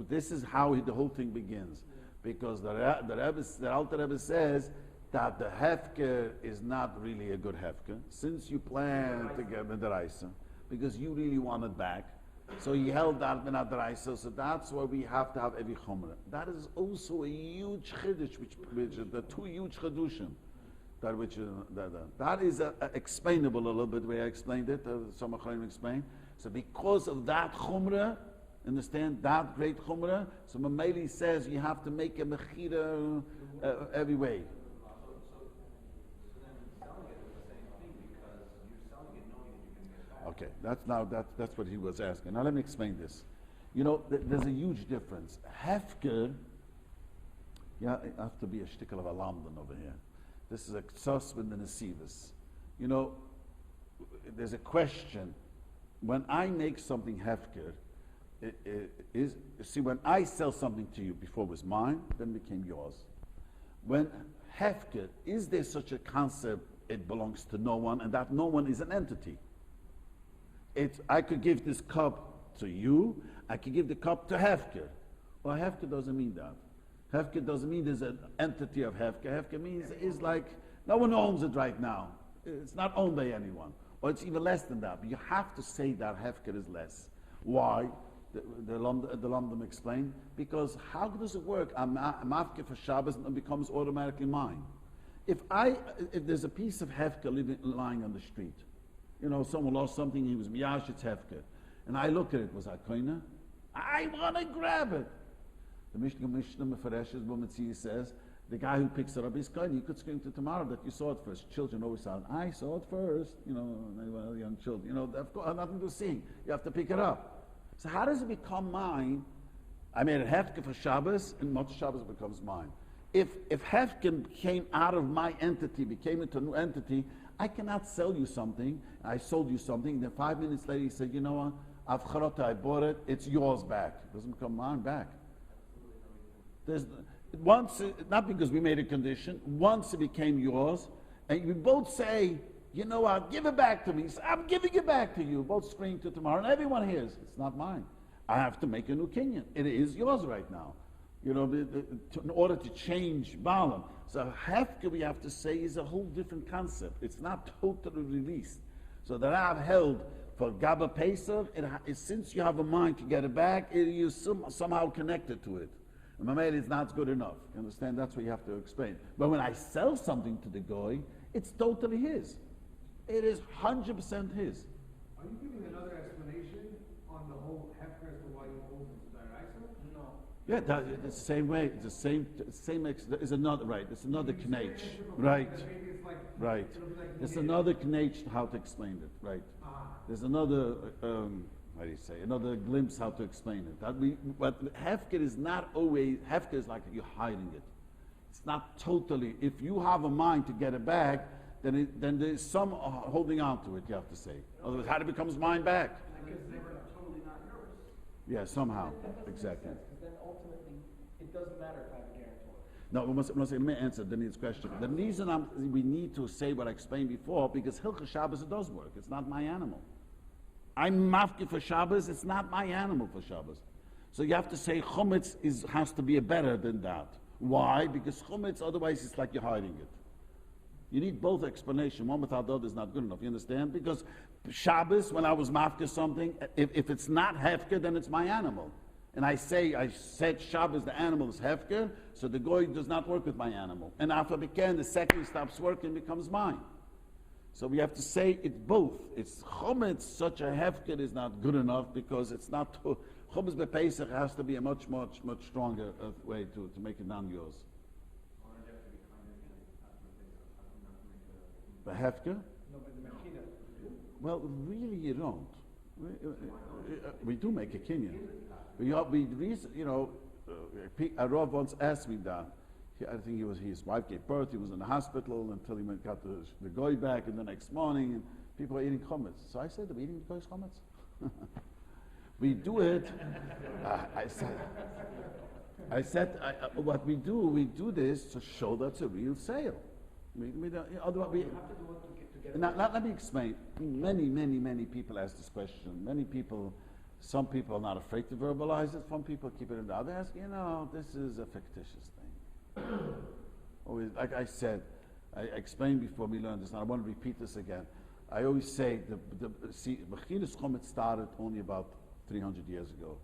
[SPEAKER 1] This is how the whole thing begins, because the Alter Rebbe says that the hefker is not really a good hefker, since you plan to get the daraisa, because you really want it back. So he held that minat daraisa. So that's why we have to have every chumrah. That is also a huge chiddush, which the two huge chidushim. That is explainable a little bit the way I explained it. Some Achronim explained. So because of that chumrah, understand that great chumrah. So Mameli says you have to make a mechira every way. Okay, that's what he was asking. Now let me explain this. There's a huge difference. Hefker, I have to be a shtickle of a lamdan over here. This is a ksos with the nesivas. There's a question. When I make something hefker, when I sell something to you before it was mine, then it became yours. when hefker, is there such a concept, it belongs to no one, and that no one is an entity? I could give this cup to you, I could give the cup to hefker. Well, hefker doesn't mean that. Hefker doesn't mean there's an entity of hefker. Hefker means is like, no one owns it right now. It's not owned by anyone. Or it's even less than that. But you have to say that hefker is less. Why? The London explained. Because how does it work? I'm afker for Shabbos and it becomes automatically mine. If there's a piece of hefker lying on the street, someone lost something, he was miyash, it's hefker. And I look at it, was I koina? I want to grab it. The Mishnah Mefareshes Bumatzia says, the guy who picks it up is koina. You could scream to tomorrow that you saw it first. Children always say, I saw it first. Young children. Of course, nothing to see. You have to pick it up. So how does it become mine? I made it hefker for Shabbos, and Motzei Shabbos becomes mine. If hefker came out of my entity, became into a new entity, I cannot sell you something. I sold you something. Then 5 minutes later, he said, you know what? I bought it. It's yours back. It doesn't become mine back. Not because we made a condition. Once it became yours, and we both say, you know what? Give it back to me. He said, I'm giving it back to you. Both scream to tomorrow, and everyone hears. It's not mine. I have to make a new kinyan. It is yours right now. In order to change Balaam. So hefker, we have to say, is a whole different concept. It's not totally released. So that I've held for Gaba Pesach, since you have a mind to get it back, you're somehow connected to it. And Mamela is not good enough. You understand? That's what you have to explain. But when I sell something to the goy, it's totally his. It is 100% his.
[SPEAKER 2] Are you giving another explanation on the whole hefker as to why you hold it to Daraisa?
[SPEAKER 3] No.
[SPEAKER 1] Yeah, it's the same way. It's the same. It's another right. It's another knach. Right. Right. It's another knach how to explain it. Right. There's another. How do you say? Another glimpse how to explain it. But hefker is not always. Hefker is like you're hiding it. It's not totally. If you have a mind to get it back, then there's some holding on to it. You have to say. Otherwise, how it becomes mine back?
[SPEAKER 3] Because they were totally not yours.
[SPEAKER 1] Yeah, somehow.
[SPEAKER 3] That doesn't
[SPEAKER 1] Exactly.
[SPEAKER 3] make sense, 'cause then ultimately, it doesn't matter if I have a guarantor.
[SPEAKER 1] No, let me answer Daniel's question. The reason we need to say what I explained before, because Hilchah Shabbos, it does work. It's not my animal. I'm mafki for Shabbos, it's not my animal for Shabbos. So you have to say Chumetz has to be better than that. Why? Because Chumetz, otherwise it's like you're hiding it. You need both explanation. One without the other is not good enough. You understand? Because Shabbos, when I was mafka something, if it's not hefker, then it's my animal. And I said Shabbos, the animal is hefker, so the goy does not work with my animal. And after the second he stops working, becomes mine. So we have to say it's both. It's chometz, such a hefker is not good enough because it's not. Chometz bePesach has to be a much stronger way to make it non-yours. The hefker?
[SPEAKER 3] No, but the mechina.
[SPEAKER 1] Well, really, you don't. We do make a kinyan. A Rav once asked me that. I think his wife gave birth. He was in the hospital until he got the goy back, and the next morning, and people were eating chametz. So I said, "Are we eating goy's chametz?" We do it. I said, what we do this to show that's a real sale. Otherwise, let me explain. Many people ask this question. Some people are not afraid to verbalize it. Some people keep it in the. They ask, this is a fictitious thing. Always, like I said, I explained before we learned this, and I want to repeat this again. I always say Mechinas Chometz started only about 300 years ago.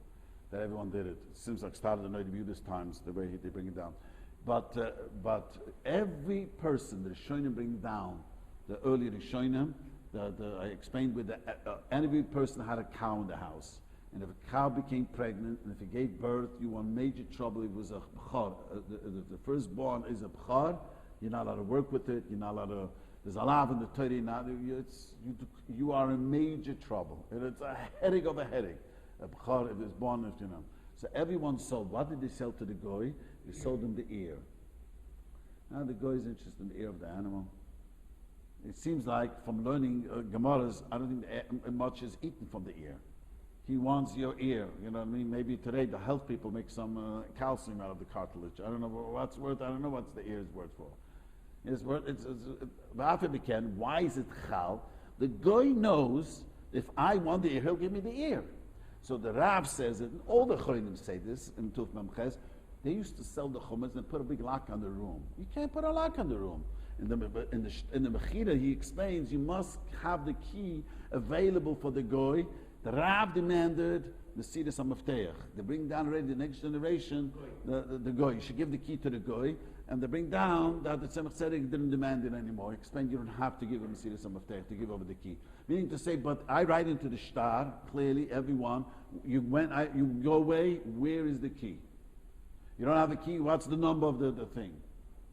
[SPEAKER 1] That everyone did it. It seems like started in the Nebuchadnezzar times, the way they bring it down. But every person the Rishonim bring down, the early Rishonim, I explained with every person had a cow in the house. And if a cow became pregnant, and if it gave birth, you were in major trouble. It was a b'char. The firstborn is a b'char. You're not allowed to work with it. You're not allowed to. There's a lot in the Torah. You are in major trouble. And it's a headache of a headache. A b'char, if it's born, So everyone sold. What did they sell to the goy? They sold them the ear. Now the goy is interested in the ear of the animal. It seems like from learning Gemaras, I don't think much is eaten from the ear. He wants your ear. You know what I mean? Maybe today the health people make some calcium out of the cartilage. I don't know what's worth. I don't know what's the ear's worth for. Why is it chal? The guy knows if I want the ear, he'll give me the ear. So the Rav says it, and all the Choynim say this in Tuf Memches. They used to sell the chumash and put a big lock on the room. You can't put a lock on the room. In the Mechira, he explains you must have the key available for the goy. The Rav demanded the Srs01 Mafteach. They bring down already the next generation, the goy. You should give the key to the goy. And they bring down that the Tzemach Tzedek didn't demand it anymore. He explained you don't have to give him the Srs01 Mafteach to give over the key. Meaning to say, but I write into the shtar, clearly, everyone, you go away, where is the key? You don't have a key, what's the number of the thing?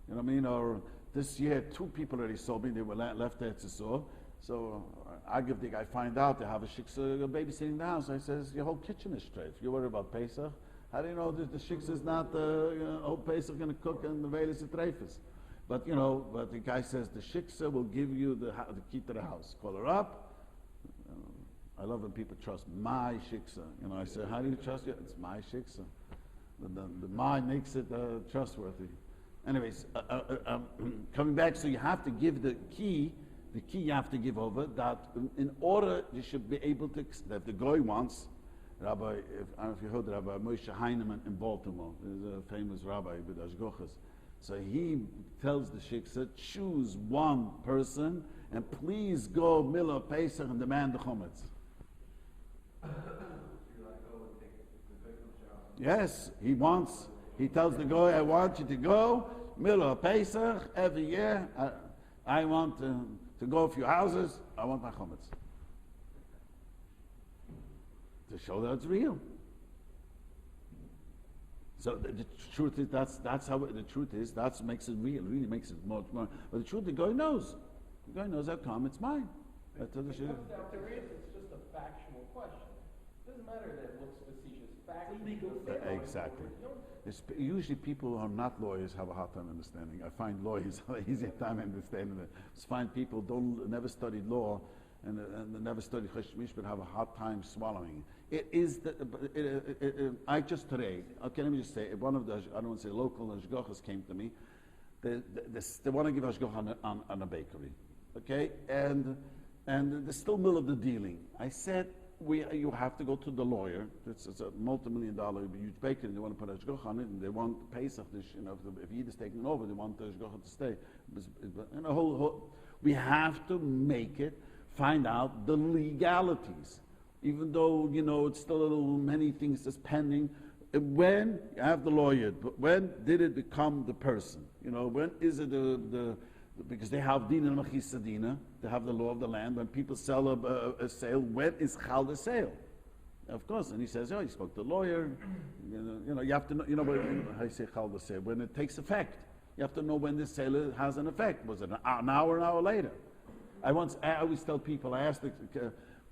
[SPEAKER 1] You know what I mean? Or this year, 2 people already sold me, they were left there to saw. So I give the guy, find out they have a shiksa babysitting the house. I says, your whole kitchen is straight. If you worry about Pesach, how do you know that the shiksa is not old Pesach going to cook and the veil is a treifus? But but the guy says the shiksa will give you the key to the house. Call her up. I love when people trust my shiksa. I say, how do you trust it? It's my shiksa. The mind makes it trustworthy. Anyways, coming back, so you have to give the key you have to give over, that in order you should be able to, if the guy wants, Rabbi, I don't know if you heard Rabbi Moshe Heinemann in Baltimore, there's a famous rabbi with Ashgochas. So he tells the shiksa, choose one person and please go Miller Pesach and demand the chumetz. Yes, he tells the guy, I want you to go, middle of Pesach, every year, I want to go a few houses, I want my chumetz. To show that it's real. So the truth is, that's how the truth is, that makes it real, really makes it more. But the truth, the guy knows. The guy knows how come, it's mine. That's what the shit is.
[SPEAKER 3] If there is, it's just a factual question. It doesn't matter that it looks facetious.
[SPEAKER 1] Exactly. Usually people who are not lawyers have a hard time understanding. I find lawyers have an easier time understanding it. I find people never studied law and never studied Cheshmish but have a hard time swallowing it. It is I just today, okay, let me just say, one of the, I don't want to say local Ashgochas came to me. They want to give Ashgoch on a bakery, okay, and they're still middle of the dealing. I said, you have to go to the lawyer. It's a multi-million-dollar huge bakery, and they want to put Ashgoch on it, and they want Pesach. If Yid is taking over, they want Ashgoch to stay. We have to make it, find out the legalities, even though it's still many things that's pending. When you have the lawyer, but when did it become the person? When is it because they have din and machisadina, they have the law of the land. When people sell a sale, when is chal the sale? Of course, and he says, he spoke to the lawyer. You have to know. How you say chal the sale? When it takes effect, you have to know when the sale has an effect. Was it an hour later? I always tell people, I asked the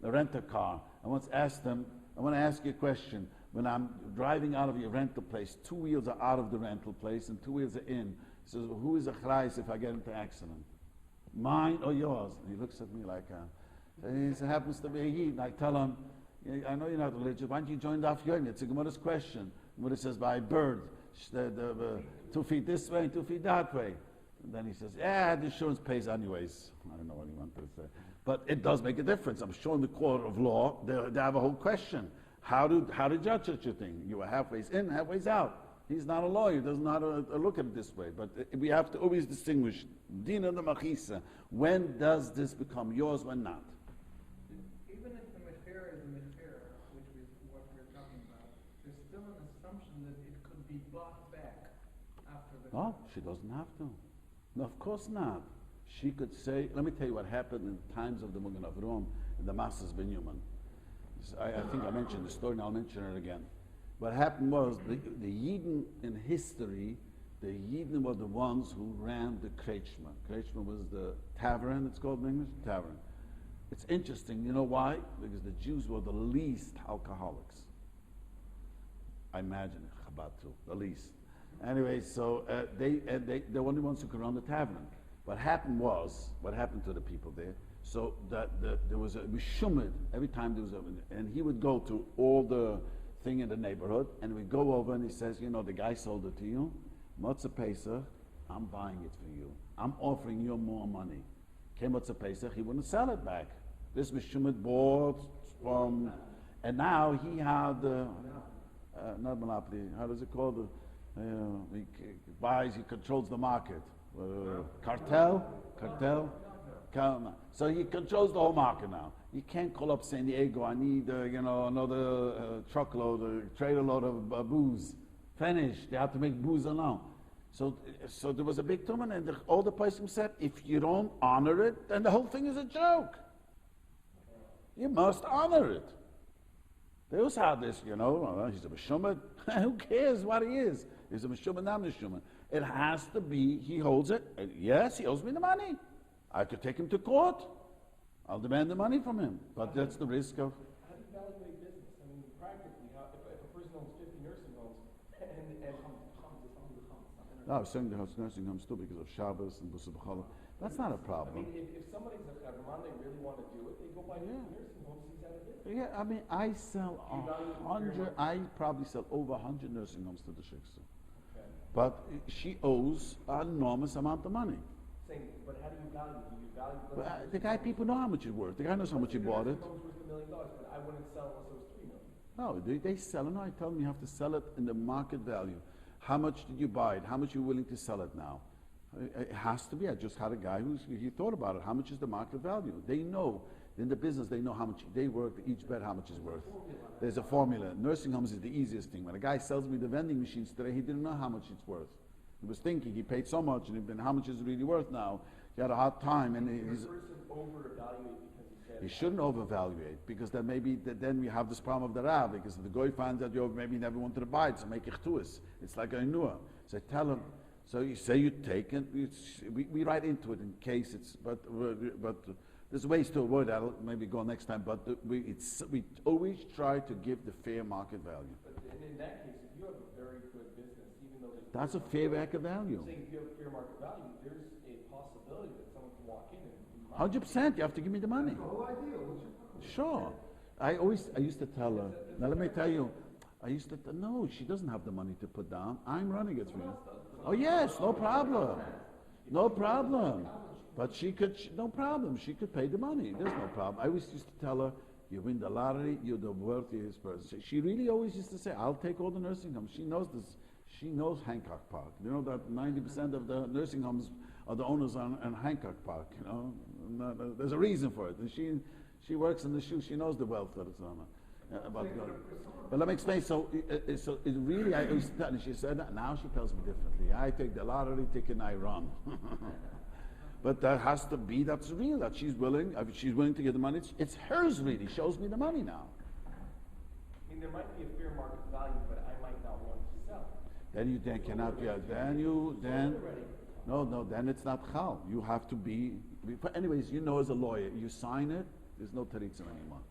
[SPEAKER 1] rent a car. I once asked them, I want to ask you a question. When I'm driving out of your rental place, 2 wheels are out of the rental place and 2 wheels are in. He says, who is a chrais if I get into an accident? Mine or yours? And he looks at me like, it happens to be a Yid. And I tell him, I know you're not religious, why don't you join the Afyoim? It's a Gemara's question. Gemara says, by a bird, 2 feet this way, 2 feet that way. And then he says, the insurance pays anyways. I don't know what he wanted to say. But it does make a difference. I'm sure in the court of law, they have a whole question. How to judge such a thing? You are halfway in, halfway out. He's not a lawyer, doesn't know how to look at it this way. But we have to always distinguish. Dina the machisa. When does this become yours, when not?
[SPEAKER 5] Even if the mechira is a mechira, which is what we're talking about, there's still an assumption that it could be bought back after the...
[SPEAKER 1] No, she doesn't have to. No, of course not. She could say, let me tell you what happened in times of the Mugan of Rome in the Masas Ben Yuman. I think I mentioned the story and I'll mention it again. What happened was the Yidden in history, the Yidden were the ones who ran the Kretschmer. Kretschmer was the tavern, it's called in English, tavern. It's interesting, you know why? Because the Jews were the least alcoholics. I imagine Chabad too, the least. Anyway, so they were the only ones who could run the tavern. What happened to the people there? So there was a mishumid every time there was and he would go to all the thing in the neighborhood, and we'd go over and he says, the guy sold it to you, Motzah Pesach, I'm buying it for you. I'm offering you more money. Came Motzah Pesach, he wouldn't sell it back. This mishumid bought from, and now he had not monopoly. How does it called? He buys. He controls the market. Cartel. So he controls the whole market now. You can't call up San Diego. I need another truckload, a trailer load of booze. Finished. They have to make booze alone. So there was a big tumult, and all the person said, if you don't honor it, then the whole thing is a joke. You must honor it. They also had this, he's a meshumad. Who cares what he is? He's a meshumad, not meshumad. It has to be, he holds it. Yes, he owes me the money. I could take him to court. I'll demand the money from him. But that's the risk of...
[SPEAKER 3] How do you evaluate business? I mean, practically, if a person owns 50 nursing homes, and
[SPEAKER 1] no, I was saying the nursing homes too because of Shabbos and Busab Challah. That's not a problem.
[SPEAKER 3] I mean, if somebody's a Raman, they really want to do it, they go buy 50 nursing homes, he's out of business.
[SPEAKER 1] Yeah, I mean, I sell 100, I probably sell over 100 nursing homes to the Shiksa.
[SPEAKER 3] Okay.
[SPEAKER 1] But she owes an enormous amount of money.
[SPEAKER 3] But how do you value it? Do you value
[SPEAKER 1] the guy, people know how much it's worth. The guy knows how much he bought it.
[SPEAKER 3] Worth $1 million, but I wouldn't sell unless it was $3 million.
[SPEAKER 1] No, they sell it. No, I tell them you have to sell it in the market value. How much did you buy it? How much are you willing to sell it now? It has to be. I just had a guy he thought about it. How much is the market value? They know. In the business, they know how much they work, each bet how much is worth. There's a formula. Nursing homes is the easiest thing. When a guy sells me the vending machines today, he didn't know how much it's worth. He was thinking he paid so much, and how much is it really worth now? He had a hard time, and he's... He shouldn't overvaluate, because then then we have this problem of the Rav, because the guy finds out you maybe never wanted to buy it, so make it to us. It's like a Inua. So tell him. So you say you take it. We write into it in case it's, but there's ways to avoid that. I'll maybe go next time. But we always try to give the fair market value.
[SPEAKER 3] But in that case, if you have a very good business, even though
[SPEAKER 1] that's a fair market value.
[SPEAKER 3] Saying if you have a fair market value, there's a possibility that someone can walk in and
[SPEAKER 1] 100%. You have to give me the money.
[SPEAKER 2] That's the whole idea.
[SPEAKER 1] Sure. I used to tell her. Now let me tell you. No, she doesn't have the money to put down. I'm running it for you. Oh yes, no problem. No problem. But no problem. She could pay the money. There's no problem. I always used to tell her, you win the lottery, you're the wealthiest person. She really always used to say, I'll take all the nursing homes. She knows this. She knows Hancock Park. You know that 90% of the nursing homes are the owners on Hancock Park. There's a reason for it. And she works in the shoe. She knows the wealth that it's on. But let me explain. So it really, I always tell, and she said that. Now she tells me differently. I take the lottery ticket and I run. But that has to be, that's real, that she's willing, if she's willing to get the money, it's hers really, she owes me the money now.
[SPEAKER 3] I mean, there might be a fair market value, but I might not want to sell.
[SPEAKER 1] Then cannot, then it's not chal. You have to be, but anyways, as a lawyer, you sign it, there's no taritzim anymore.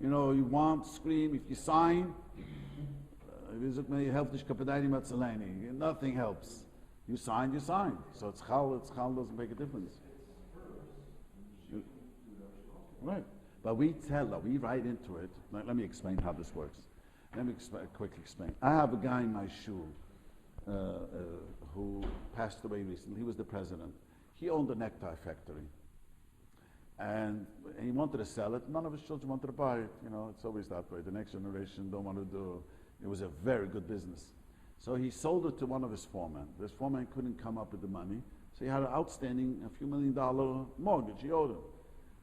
[SPEAKER 1] You want, scream, if you sign, nothing helps. You sign. So it's chal doesn't make a difference. Right. But we write into it. Let me explain how this works. Let me quickly explain. I have a guy in my shul who passed away recently. He was the president. He owned a necktie factory. And he wanted to sell it. None of his children wanted to buy it. It's always that way. The next generation don't want to do it. It was a very good business. So he sold it to one of his foremen. This foreman couldn't come up with the money, so he had an outstanding, a few $1 million mortgage he owed him.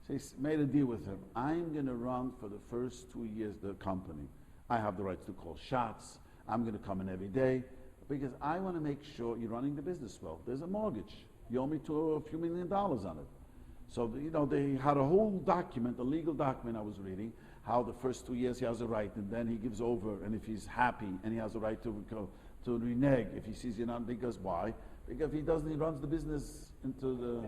[SPEAKER 1] So he made a deal with him. I'm going to run for the first 2 years the company. I have the rights to call shots. I'm going to come in every day because I want to make sure you're running the business well. There's a mortgage. You owe me a few $1 million on it. So, they had a whole document, a legal document I was reading, how the first 2 years he has a right, and then he gives over, and if he's happy, and he has a right to renege if he sees you're not, because why? Because if he runs the business into the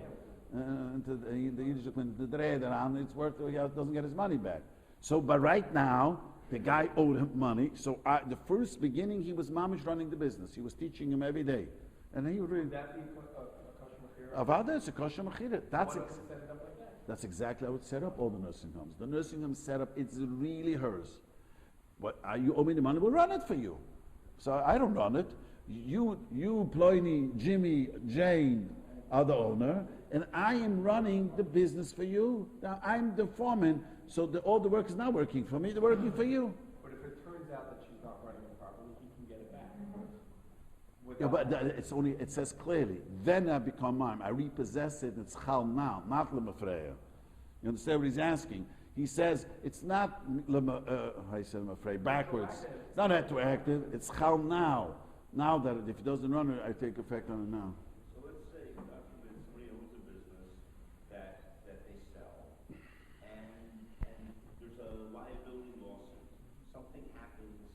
[SPEAKER 1] it's worth, he doesn't get his money back. So, but right now, the guy owed him money, so the first beginning, he was mamish running the business. He was teaching him every day. And he would really...
[SPEAKER 3] Would that be a customer care
[SPEAKER 1] Avada, it's a kosher mechira.
[SPEAKER 3] Why don't we set it up like that?
[SPEAKER 1] That's exactly how it's set up, all the nursing homes. The nursing home set up, it's really hers. What, you owe me the money, we'll run it for you. So I don't run it. You, Ploini, Jimmy, Jane are the owner, and I am running the business for you. Now I'm the foreman, so all the work is not working for me, they're working for you.
[SPEAKER 3] But if it turns out that she's not running it properly, he can get it back.
[SPEAKER 1] Yeah, but it says clearly, then I become mine. I repossess it, it's chal now, not lemafreya. You understand what he's asking? He says it's not I said I'm afraid backwards. It's not retroactive. It's chal now. Now that if it doesn't run it, I take effect on it now.
[SPEAKER 6] So let's say, God forbid, somebody owns a business that they sell, and there's a liability lawsuit. Something happens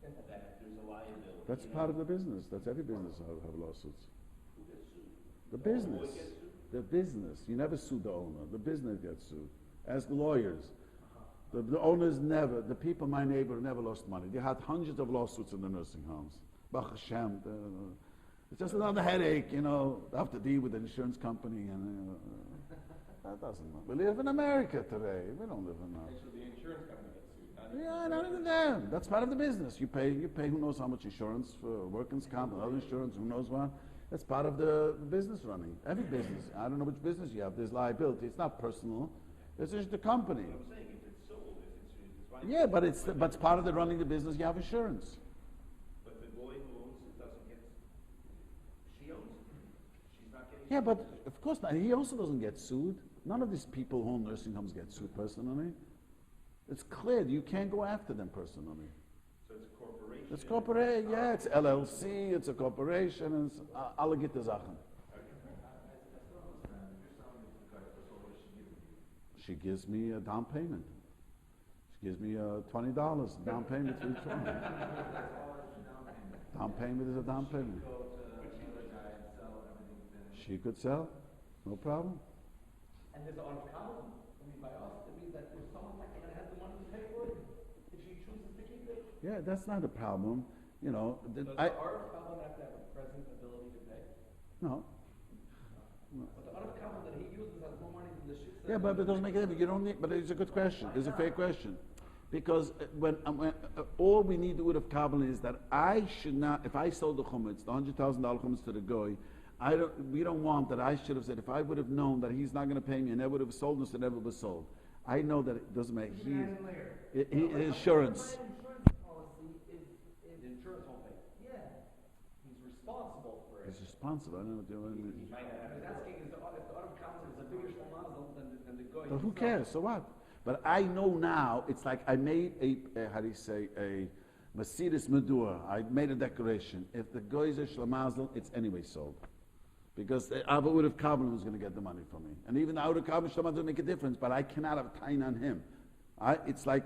[SPEAKER 6] that there's a liability.
[SPEAKER 1] That's part of the business. That's every business have lawsuits.
[SPEAKER 6] Who gets sued?
[SPEAKER 1] The business.
[SPEAKER 6] Gets sued?
[SPEAKER 1] The business. You never sue the owner. The business gets sued. Ask the lawyers. The owners never, the people, my neighbor, never lost money. They had hundreds of lawsuits in the nursing homes. Baruch Hashem. It's just another headache, you know. They have to deal with the insurance company. And that doesn't matter. We live in America today. We don't live in that.
[SPEAKER 3] Actually, the insurance company gets sued, not
[SPEAKER 1] Yeah, not even them. That's part of the business. You pay who knows how much insurance for workers' comp and other insurance, who knows what. That's part of the business running. Every business. I don't know which business you have. There's liability. It's not personal. It's just the company.
[SPEAKER 6] I'm saying if it's sold, if it's
[SPEAKER 1] Yeah, but it's part of the running the business. You have insurance.
[SPEAKER 6] but the boy who owns it doesn't get, she owns it. She's not getting.
[SPEAKER 1] Yeah, but of course not. He also doesn't get sued. None of these people who own nursing homes get sued personally. It's clear you can't go after them personally.
[SPEAKER 6] So it's a corporation.
[SPEAKER 1] It's corporate. Yeah, it's LLC. It's a corporation. And it's alle gitte Sachen. She gives me a down payment. She gives me $20 down payment for each one. Down payment is a down payment.
[SPEAKER 4] Go to another guy and sell everything finished.
[SPEAKER 1] She could sell, no problem.
[SPEAKER 3] And there's an uncommon, I mean, by us, it means that there's someone like that has the money to pay for it, if she chooses to keep it.
[SPEAKER 1] Yeah, that's not a problem. You know,
[SPEAKER 3] Does the Arab common have to have a present ability to pay?
[SPEAKER 1] no.
[SPEAKER 3] But the Arab common that he uses has more money than the shit.
[SPEAKER 1] Yeah, but it doesn't make a difference. You don't need. But it's a good question. It's a fair question, because when all we need to do of Kabbalah is that I should not. If I sold the chumetz, the $100,000 chumetz to the goy, we don't want that. I should have said, if I would have known that he's not going to pay me, and never would have sold this, it never was sold. I know that it doesn't make. He insurance.
[SPEAKER 3] Insurance policy is the insurance won't pay. Yeah. He's responsible for it.
[SPEAKER 1] He's responsible. I don't know what
[SPEAKER 3] He might have. He's asking if the Arab common is a bigger shlomazel than the goy.
[SPEAKER 1] But who
[SPEAKER 3] himself.
[SPEAKER 1] cares? So what? But I know now, it's like I made how do you say, a Mercedes Medur. I made a declaration. If the goy is a shlamazel, it's anyway sold. Because the Abba would have Kabbalah was going to get the money from me. And even the outer Kabbalah shlamazel would make a difference, but I cannot have time on him. It's like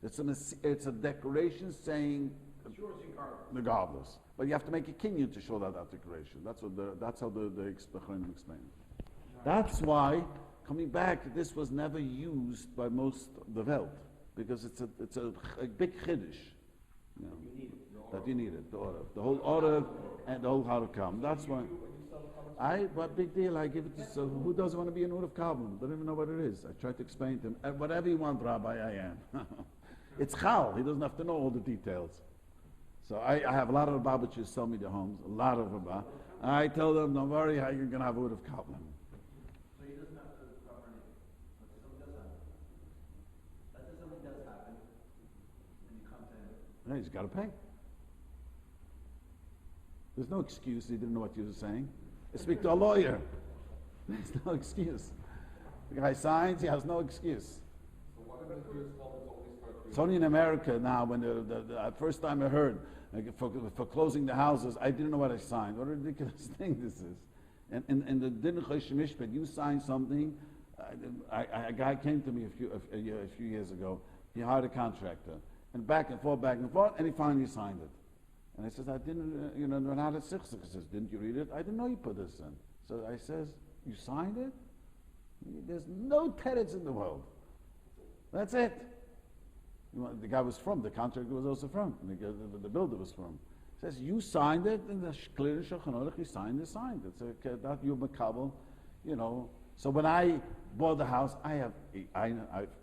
[SPEAKER 1] it's a declaration saying
[SPEAKER 3] It's yours regardless.
[SPEAKER 1] regardless. But you have to make a kinyan to show that declaration. That's how the Chonim explain it. That's why, coming back, this was never used by most the Welt, because it's a big chiddush. You know,
[SPEAKER 3] You need it.
[SPEAKER 1] that you need it, the whole order and the whole how to come. That's why. What big deal? I give it to. So who doesn't want to be an Ur of Kabbalah? Don't even know what it is. I try to explain to him. Whatever you want, Rabbi, I am. It's Chal. He doesn't have to know all the details. So I have a lot of Rabbi which sell me the homes. A lot of Rabbi. I tell them, don't worry, you're going to have a Ur of Kabbalah.
[SPEAKER 4] So he doesn't have to cover anything. But something does happen. Let's say something does happen, and you come to him.
[SPEAKER 1] Yeah, he's got to pay. There's no excuse. He didn't know what you were saying. Speak to a lawyer. There's no excuse. The guy signs. He has no excuse.
[SPEAKER 2] So one of the years called is only start.
[SPEAKER 1] It's only in America now. When the first time I heard for closing the houses, I didn't know what I signed. What a ridiculous thing this is. And the Din Chosh Mishpat, you signed something. A guy came to me a few years ago. He hired a contractor, and back and forth, and he finally signed it. And I says, I didn't, not a six. He says, didn't you read it? I didn't know you put this in. So I says, you signed it? There's no tenants in the world. That's it. The guy was from, the contractor was also from, the builder was from. says, you signed it, and the clear in Shulchan Aruch, you signed it. It's okay, that you makabel, you know. So when I bought the house,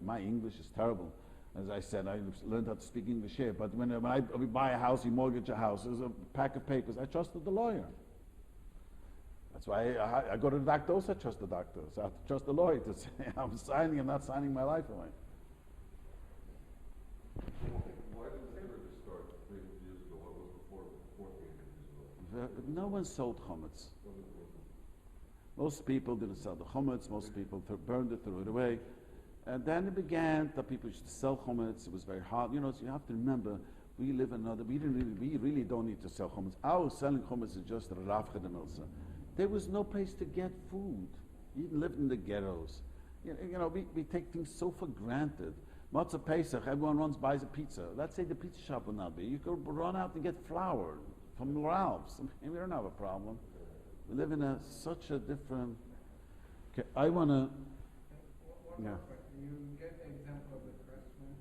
[SPEAKER 1] my English is terrible. As I said, I learned how to speak English here. But when we buy a house, we mortgage a house, there's a pack of papers. I trusted the lawyer. That's why I go to the doctor, also trust the doctor. So I have to trust the lawyer to say, I'm not signing my life away.
[SPEAKER 7] Why did the service start 300 years ago? What was before 14 years ago?
[SPEAKER 1] No one sold chametz. Most people didn't sell the chametz. Most people burned it, threw it away. And then it began that people used to sell chametz. It was very hard. You know, so you have to remember, we live in another, we really don't need to sell chametz. Our selling chametz is just a rafcha de milsa. There was no place to get food. You lived in the ghettos. You know, we take things so for granted. Matzah Pesach, everyone buys a pizza. Let's say the pizza shop will not be. You could run out and get flour from Ralph's. And we don't have a problem. We live in such a different. Okay, I want to.
[SPEAKER 5] One more question. You get the example of the craftsman,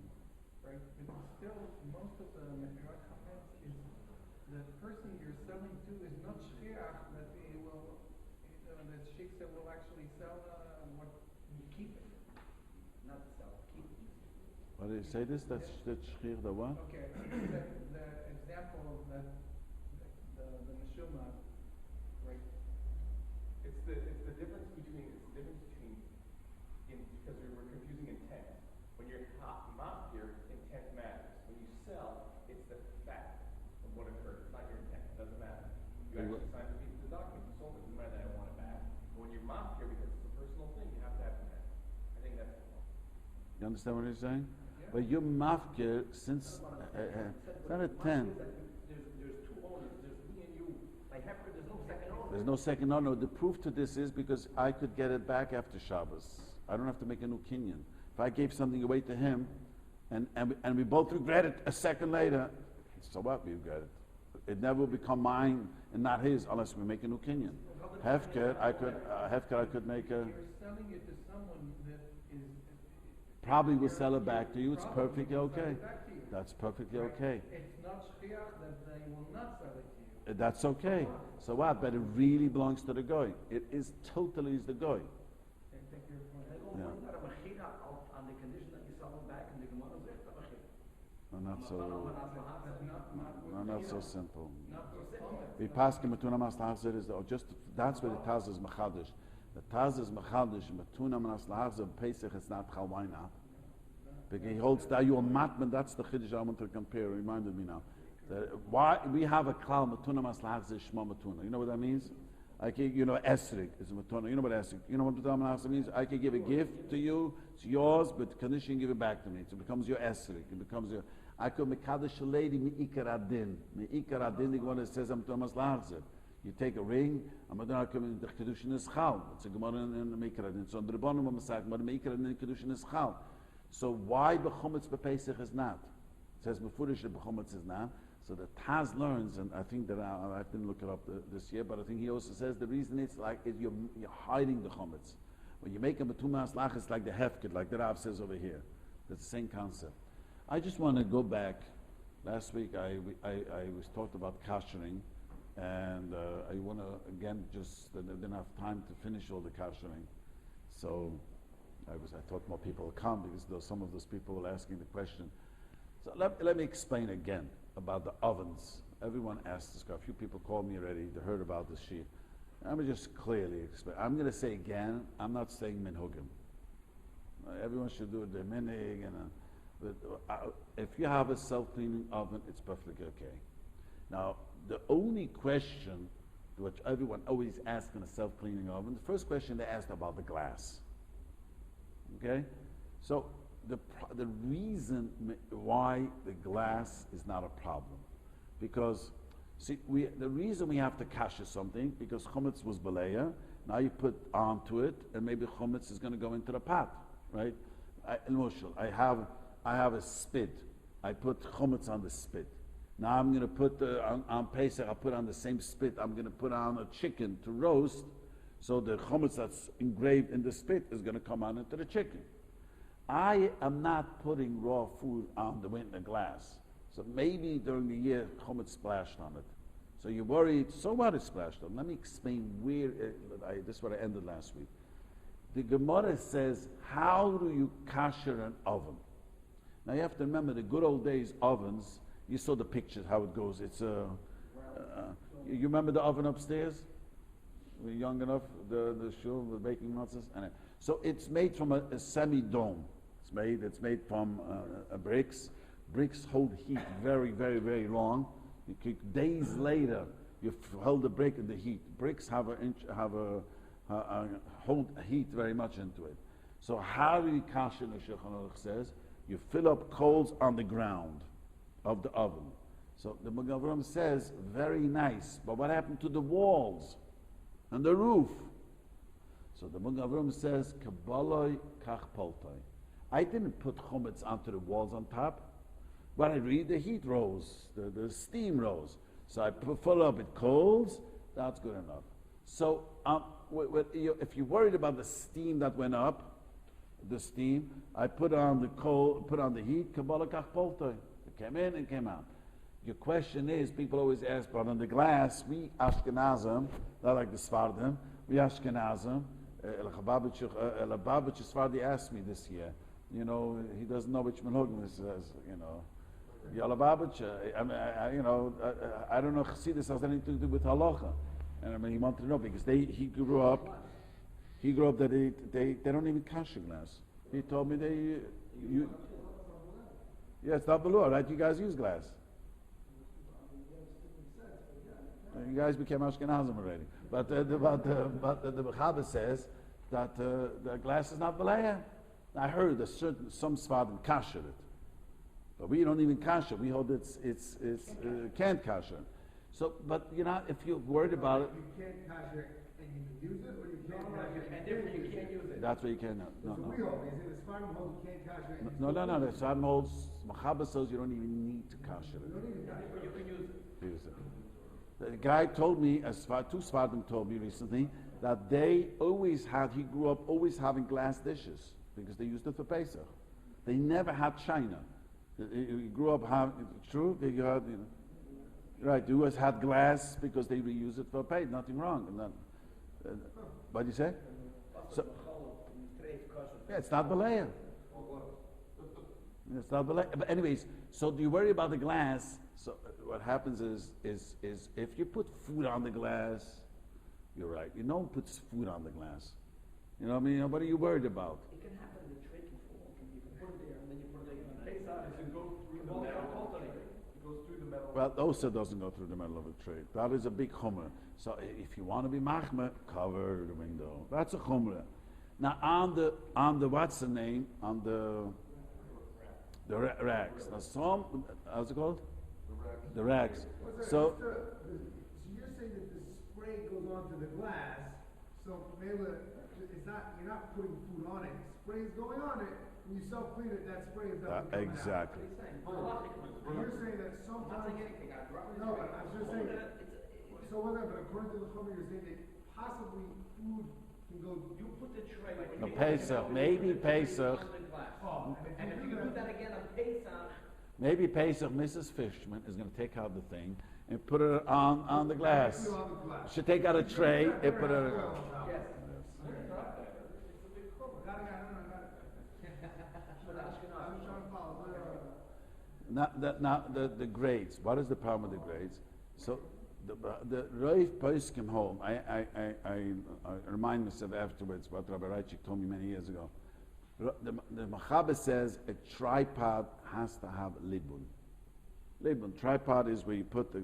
[SPEAKER 5] right? But still, most of the Mechira comments is the person you're selling to is not shchiach that he will, that shiksa will actually sell what you keep it, not sell, keep it.
[SPEAKER 1] What did you say this? That's shchir the what?
[SPEAKER 5] Okay, the example that the Meshuma, right?
[SPEAKER 3] It's the difference between because we're confusing intent. When you're mocked here, intent matters. When you sell, it's the fact of what occurred. It's not your intent. It doesn't matter. You actually signed the document. You sold it. No matter that I want it back. But when you're mocked here because it's a personal thing, you have to have intent. I think that's the point.
[SPEAKER 1] You understand what he's saying?
[SPEAKER 5] Yeah.
[SPEAKER 1] But you're mafkir since it's not a 10.
[SPEAKER 4] There's two owners. There's me and you. By Hefker, there's no second owner.
[SPEAKER 1] There's no second owner. The proof to this is because I could get it back after Shabbos. I don't have to make a new kinyan. If I gave something away to him, and we both regret it a second later, so what? We regret it. It never will become mine and not his unless we make a new kinyan. Hefker, I could make a.
[SPEAKER 5] You're selling it to someone that is.
[SPEAKER 1] Probably will sell it back to you. It's
[SPEAKER 5] Probably
[SPEAKER 1] perfectly
[SPEAKER 5] will sell
[SPEAKER 1] okay.
[SPEAKER 5] it back to you.
[SPEAKER 1] That's perfectly
[SPEAKER 5] Right?
[SPEAKER 1] okay.
[SPEAKER 5] It's not shchiach that they will not sell it to you.
[SPEAKER 1] That's okay. So what? But it really belongs to the goy. It is totally the goy.
[SPEAKER 5] I take your point.
[SPEAKER 1] Yeah.
[SPEAKER 4] On the condition that you sell them back and the Gemara says,
[SPEAKER 1] Not so simple.
[SPEAKER 5] Not for chametz.
[SPEAKER 1] We pass Matuna Maslahazir is just that's where the Taz is Machadish. The Taz is Machadish. Matuna Maslahazir Pesach is not Chal. Why not? Because he holds that you are matman. That's the Chiddush I want to compare. It reminded me now. Why we have a klal Matuna Maslahazir Shma Matuna. You know what that means? I can, esrig is a matuna. You know what esrig? You know what matuna means? I can give a gift to you. It's yours, but condition give it back to me. So it becomes your esrig. It becomes your. I could mekadosh a lady meikar adin. Meikar adin. The one that says I'm Thomas Lahazir. You take a ring. I'm going to come in the kedushin is chal. It's a gemara in the meikar adin. So the rebbeinu masak, but meikar adin kedushin is chal. So why bechumetz bepesach is not? It says befurish bechumetz is not. So the Taz learns, and I think that I didn't look it up this year, but I think he also says the reason it's like you're hiding the chometz. When you make a betumas lach, it's like the hefkid, like the Rav says over here. That's the same concept. I just want to go back. Last week I was talked about kashering, and I want to again I didn't have time to finish all the kashering, so I thought more people would come because some of those people were asking the question. So let me explain again about the ovens. Everyone asked this. A few people called me already. They heard about this sheet. Let me just clearly explain. I'm going to say again, I'm not saying minhugim. Everyone should do their minig. But if you have a self-cleaning oven, it's perfectly okay. Now, the only question which everyone always asks in a self-cleaning oven, the first question they asked about the glass. Okay? So, the reason why the glass is not a problem, because the reason we have to kasha something because chometz was baleya. Now you put onto it, and maybe chometz is going to go into the pot, right? I have a spit. I put chometz on the spit. Now I'm going to put on Pesach. I put on the same spit. I'm going to put on a chicken to roast, so the chometz that's engraved in the spit is going to come on into the chicken. I am not putting raw food on the winter glass. So maybe during the year, chometz splashed on it. So you're worried, so what is splashed on? Let me explain where, this is what I ended last week. The Gemara says, how do you kasher an oven? Now you have to remember the good old days ovens, you saw the pictures, how it goes. It's you remember the oven upstairs? Were you young enough, the shul, the baking matzahs? So it's made from a semi-dome. It's made from bricks. Bricks hold heat very, very, very long. Days later, you hold the brick in the heat. Bricks hold heat very much into it. So how do you kasher, the Shulchan Aruch says? You fill up coals on the ground of the oven. So the Magen says, very nice, but what happened to the walls and the roof? So the Magen says, Kabbaloi kach poltoi. I didn't put chometz onto the walls on top, but I read the heat rose, the steam rose. So I fill up with coals, that's good enough. So if you're worried about the steam that went up, the steam, I put on the coal, put on the heat, Kabbalah kach poltoi. It came in and came out. Your question is, people always ask, but on the glass, we Ashkenazim, not like the Sfardim, we Ashkenazim, Lubavitch Sfardi asked me this year, you know, he doesn't know which Menhugim is, you know. Lubavitch, I don't know if Chassidus has anything to do with Halacha. And I mean, he wanted to know because he grew up that they don't even kasher glass. He told me yeah, it's not the law, right? You guys use glass. You guys became Ashkenazim already. But the Mechaber says that the glass is not Belaya. I heard that some Sfardim kasher it. But we don't even kasher. We hold it's can't kasher. So, but you know, if you're worried about it,
[SPEAKER 2] you can't kasher and you use it, or you can't kasher and
[SPEAKER 3] you can't use it.
[SPEAKER 1] That's what you can. No.
[SPEAKER 2] We hold. Is it the Sfardim holds you can't kasher?
[SPEAKER 1] No. The Sfardim holds. Mechaber says you don't even need to kasher it.
[SPEAKER 2] You don't need to kasher.
[SPEAKER 3] You can use it.
[SPEAKER 1] The guy told me, two Sfardim told me recently, that they always had, he grew up always having glass dishes because they used it for Pesach. They never had china. He grew up having, true? They had, you know, right, they always had glass because they reuse it for Pesach, nothing wrong. And then, what do you say? So, yeah, it's not Belaya. It's not Belaya. But anyways, so do you worry about the glass? So what happens is if you put food on the glass, you're right. You no one puts food on the glass. You know what I mean? What are you worried about?
[SPEAKER 4] It can happen in the tray can fall. You can put it there and then you put it in the
[SPEAKER 3] It goes through the metal. It goes through the metal.
[SPEAKER 1] Well, also doesn't go through the middle of a tray. That is a big chumrah. So if you want to be machmeh, cover the window. That's a chumrah. Now on the what's the name? On the racks. Now how's it called? The racks. So
[SPEAKER 2] you're saying that the spray goes onto the glass, so maybe it's not, you're not putting food on it. Spray is going on it. When you self-clean it, that spray is not coming
[SPEAKER 1] exactly.
[SPEAKER 2] out. You're saying that sometimes. No, but I'm just saying. So whatever, but according to the Chomer, you're saying that possibly food can go.
[SPEAKER 3] You put the tray.
[SPEAKER 1] No, Pesach, maybe Pesach.
[SPEAKER 3] And if you do that again on Pesach.
[SPEAKER 1] Maybe Pesach, Mrs. Fishman is going to take out the thing and put it on the glass. She'll take out a tray and put it.
[SPEAKER 3] Yes.
[SPEAKER 1] Now the grades. What is the problem with the grades? So the Rav Poskim home. I remind myself afterwards what Rabbi Reichik told me many years ago. The Mechaber says a tripod has to have libun. Libun. Tripod is where you put they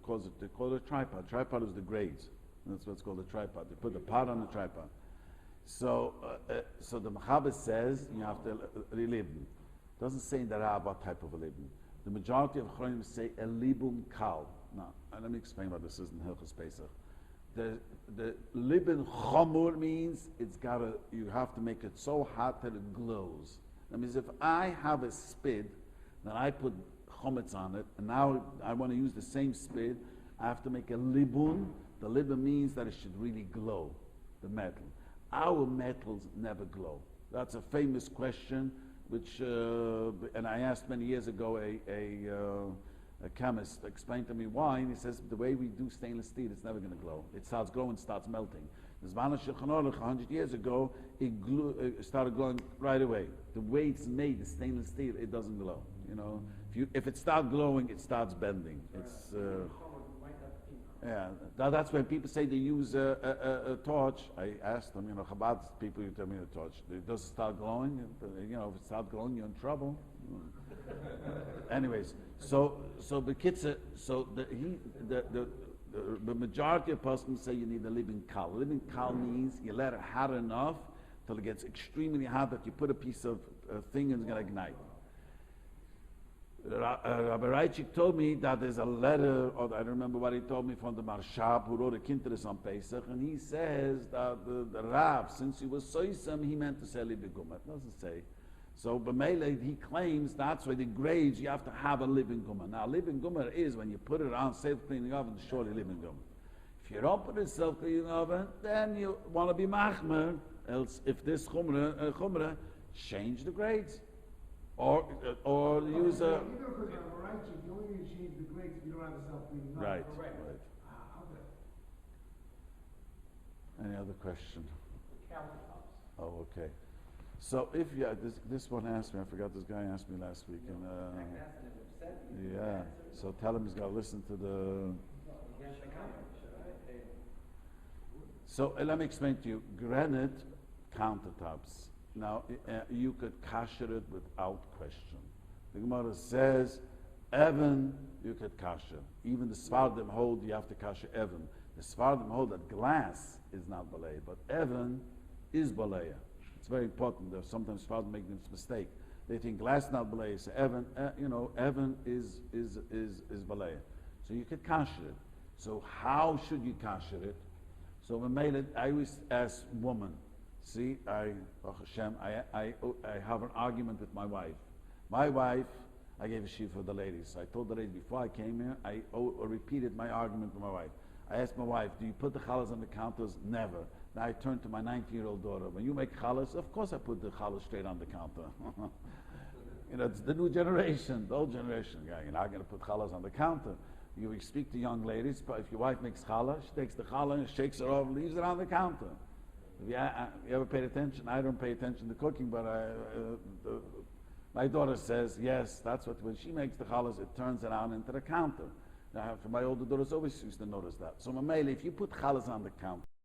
[SPEAKER 1] call it a tripod. Tripod is the grades. That's what's called a tripod. They put the pot on the tripod. So the Mechaber says you have to libun. Doesn't say in the Rab what type of a libun. The majority of Chachamim say a libun kal. Now, let me explain what this is in Hilchos Pesach. The libun chomur means you have to make it so hot that it glows. That means if I have a spid, then I put chometz on it, and now I want to use the same spid, I have to make a libun. The libun means that it should really glow, the metal. Our metals never glow. That's a famous question. which, and I asked many years ago a chemist explained to me why, and he says the way we do stainless steel, it's never going to glow. It starts glowing, starts melting. The Zman Shiurim 100 years ago, it started glowing right away. The way it's made, the stainless steel, it doesn't glow. You know, if it starts glowing, it starts bending. It's that's when people say they use a torch. I asked them, Chabad people, you tell me the torch. Does it start glowing? If it starts glowing, you're in trouble. Anyways, so the kitzer, the majority of persons say you need a living kal. Living kal means you let it hot enough till it gets extremely hot that you put a piece of thing and it's going to ignite. Rabbi Reichik told me that there's a letter, or I don't remember what he told me, from the Marshab who wrote a Kinteres on Pesach, and he says that the Rav, since he was Soisam, he meant to say living gummer. It doesn't say. So B'meile, he claims that's why the grades you have to have a living gummer. Now, living gummer is when you put it on self-cleaning oven, it's surely living gummer. If you don't put it in self-cleaning oven, then you want to be machmer. Else, if this chumrah, change the grades. Or use a...
[SPEAKER 2] Even because I'm right, the only thing you change the grades if you don't have a self-cleaning oven.
[SPEAKER 1] Right.
[SPEAKER 2] Okay.
[SPEAKER 1] Any other question?
[SPEAKER 3] Countertops.
[SPEAKER 1] Oh, okay. So if this one asked me, I forgot this guy asked me last week, and yeah. So tell him he's got to listen to the. So let me explain to you. Granite countertops. Now you could kasher it without question. The Gemara says, Evan, you could kasher. Even the Sfardim hold you have to kasher Evan. The Sfardim hold that glass is not balei, but Evan is balei. It's very important. There's sometimes Sfardim make this mistake. They think glass is not balei, so Evan, Evan is balei. So you could kasher it. So how should you kasher it? So we made it. I always ask woman. See, Baruch Hashem, I have an argument with my wife. My wife, I gave a shiur for the ladies. I told the ladies before I came here, I repeated my argument with my wife. I asked my wife, do you put the challahs on the counters? Never. Now I turned to my 19-year-old daughter. When you make challahs, of course I put the challahs straight on the counter. It's the new generation, the old generation. Yeah, you're not going to put challahs on the counter. You speak to young ladies, but if your wife makes challah, she takes the challah and shakes it off, leaves it on the counter. If you ever paid attention? I don't pay attention to cooking, but my daughter says, yes, that's what, when she makes the challahs, it turns it on into the counter. Now, for my older daughters always used to notice that. So, Mamele, if you put challahs on the counter,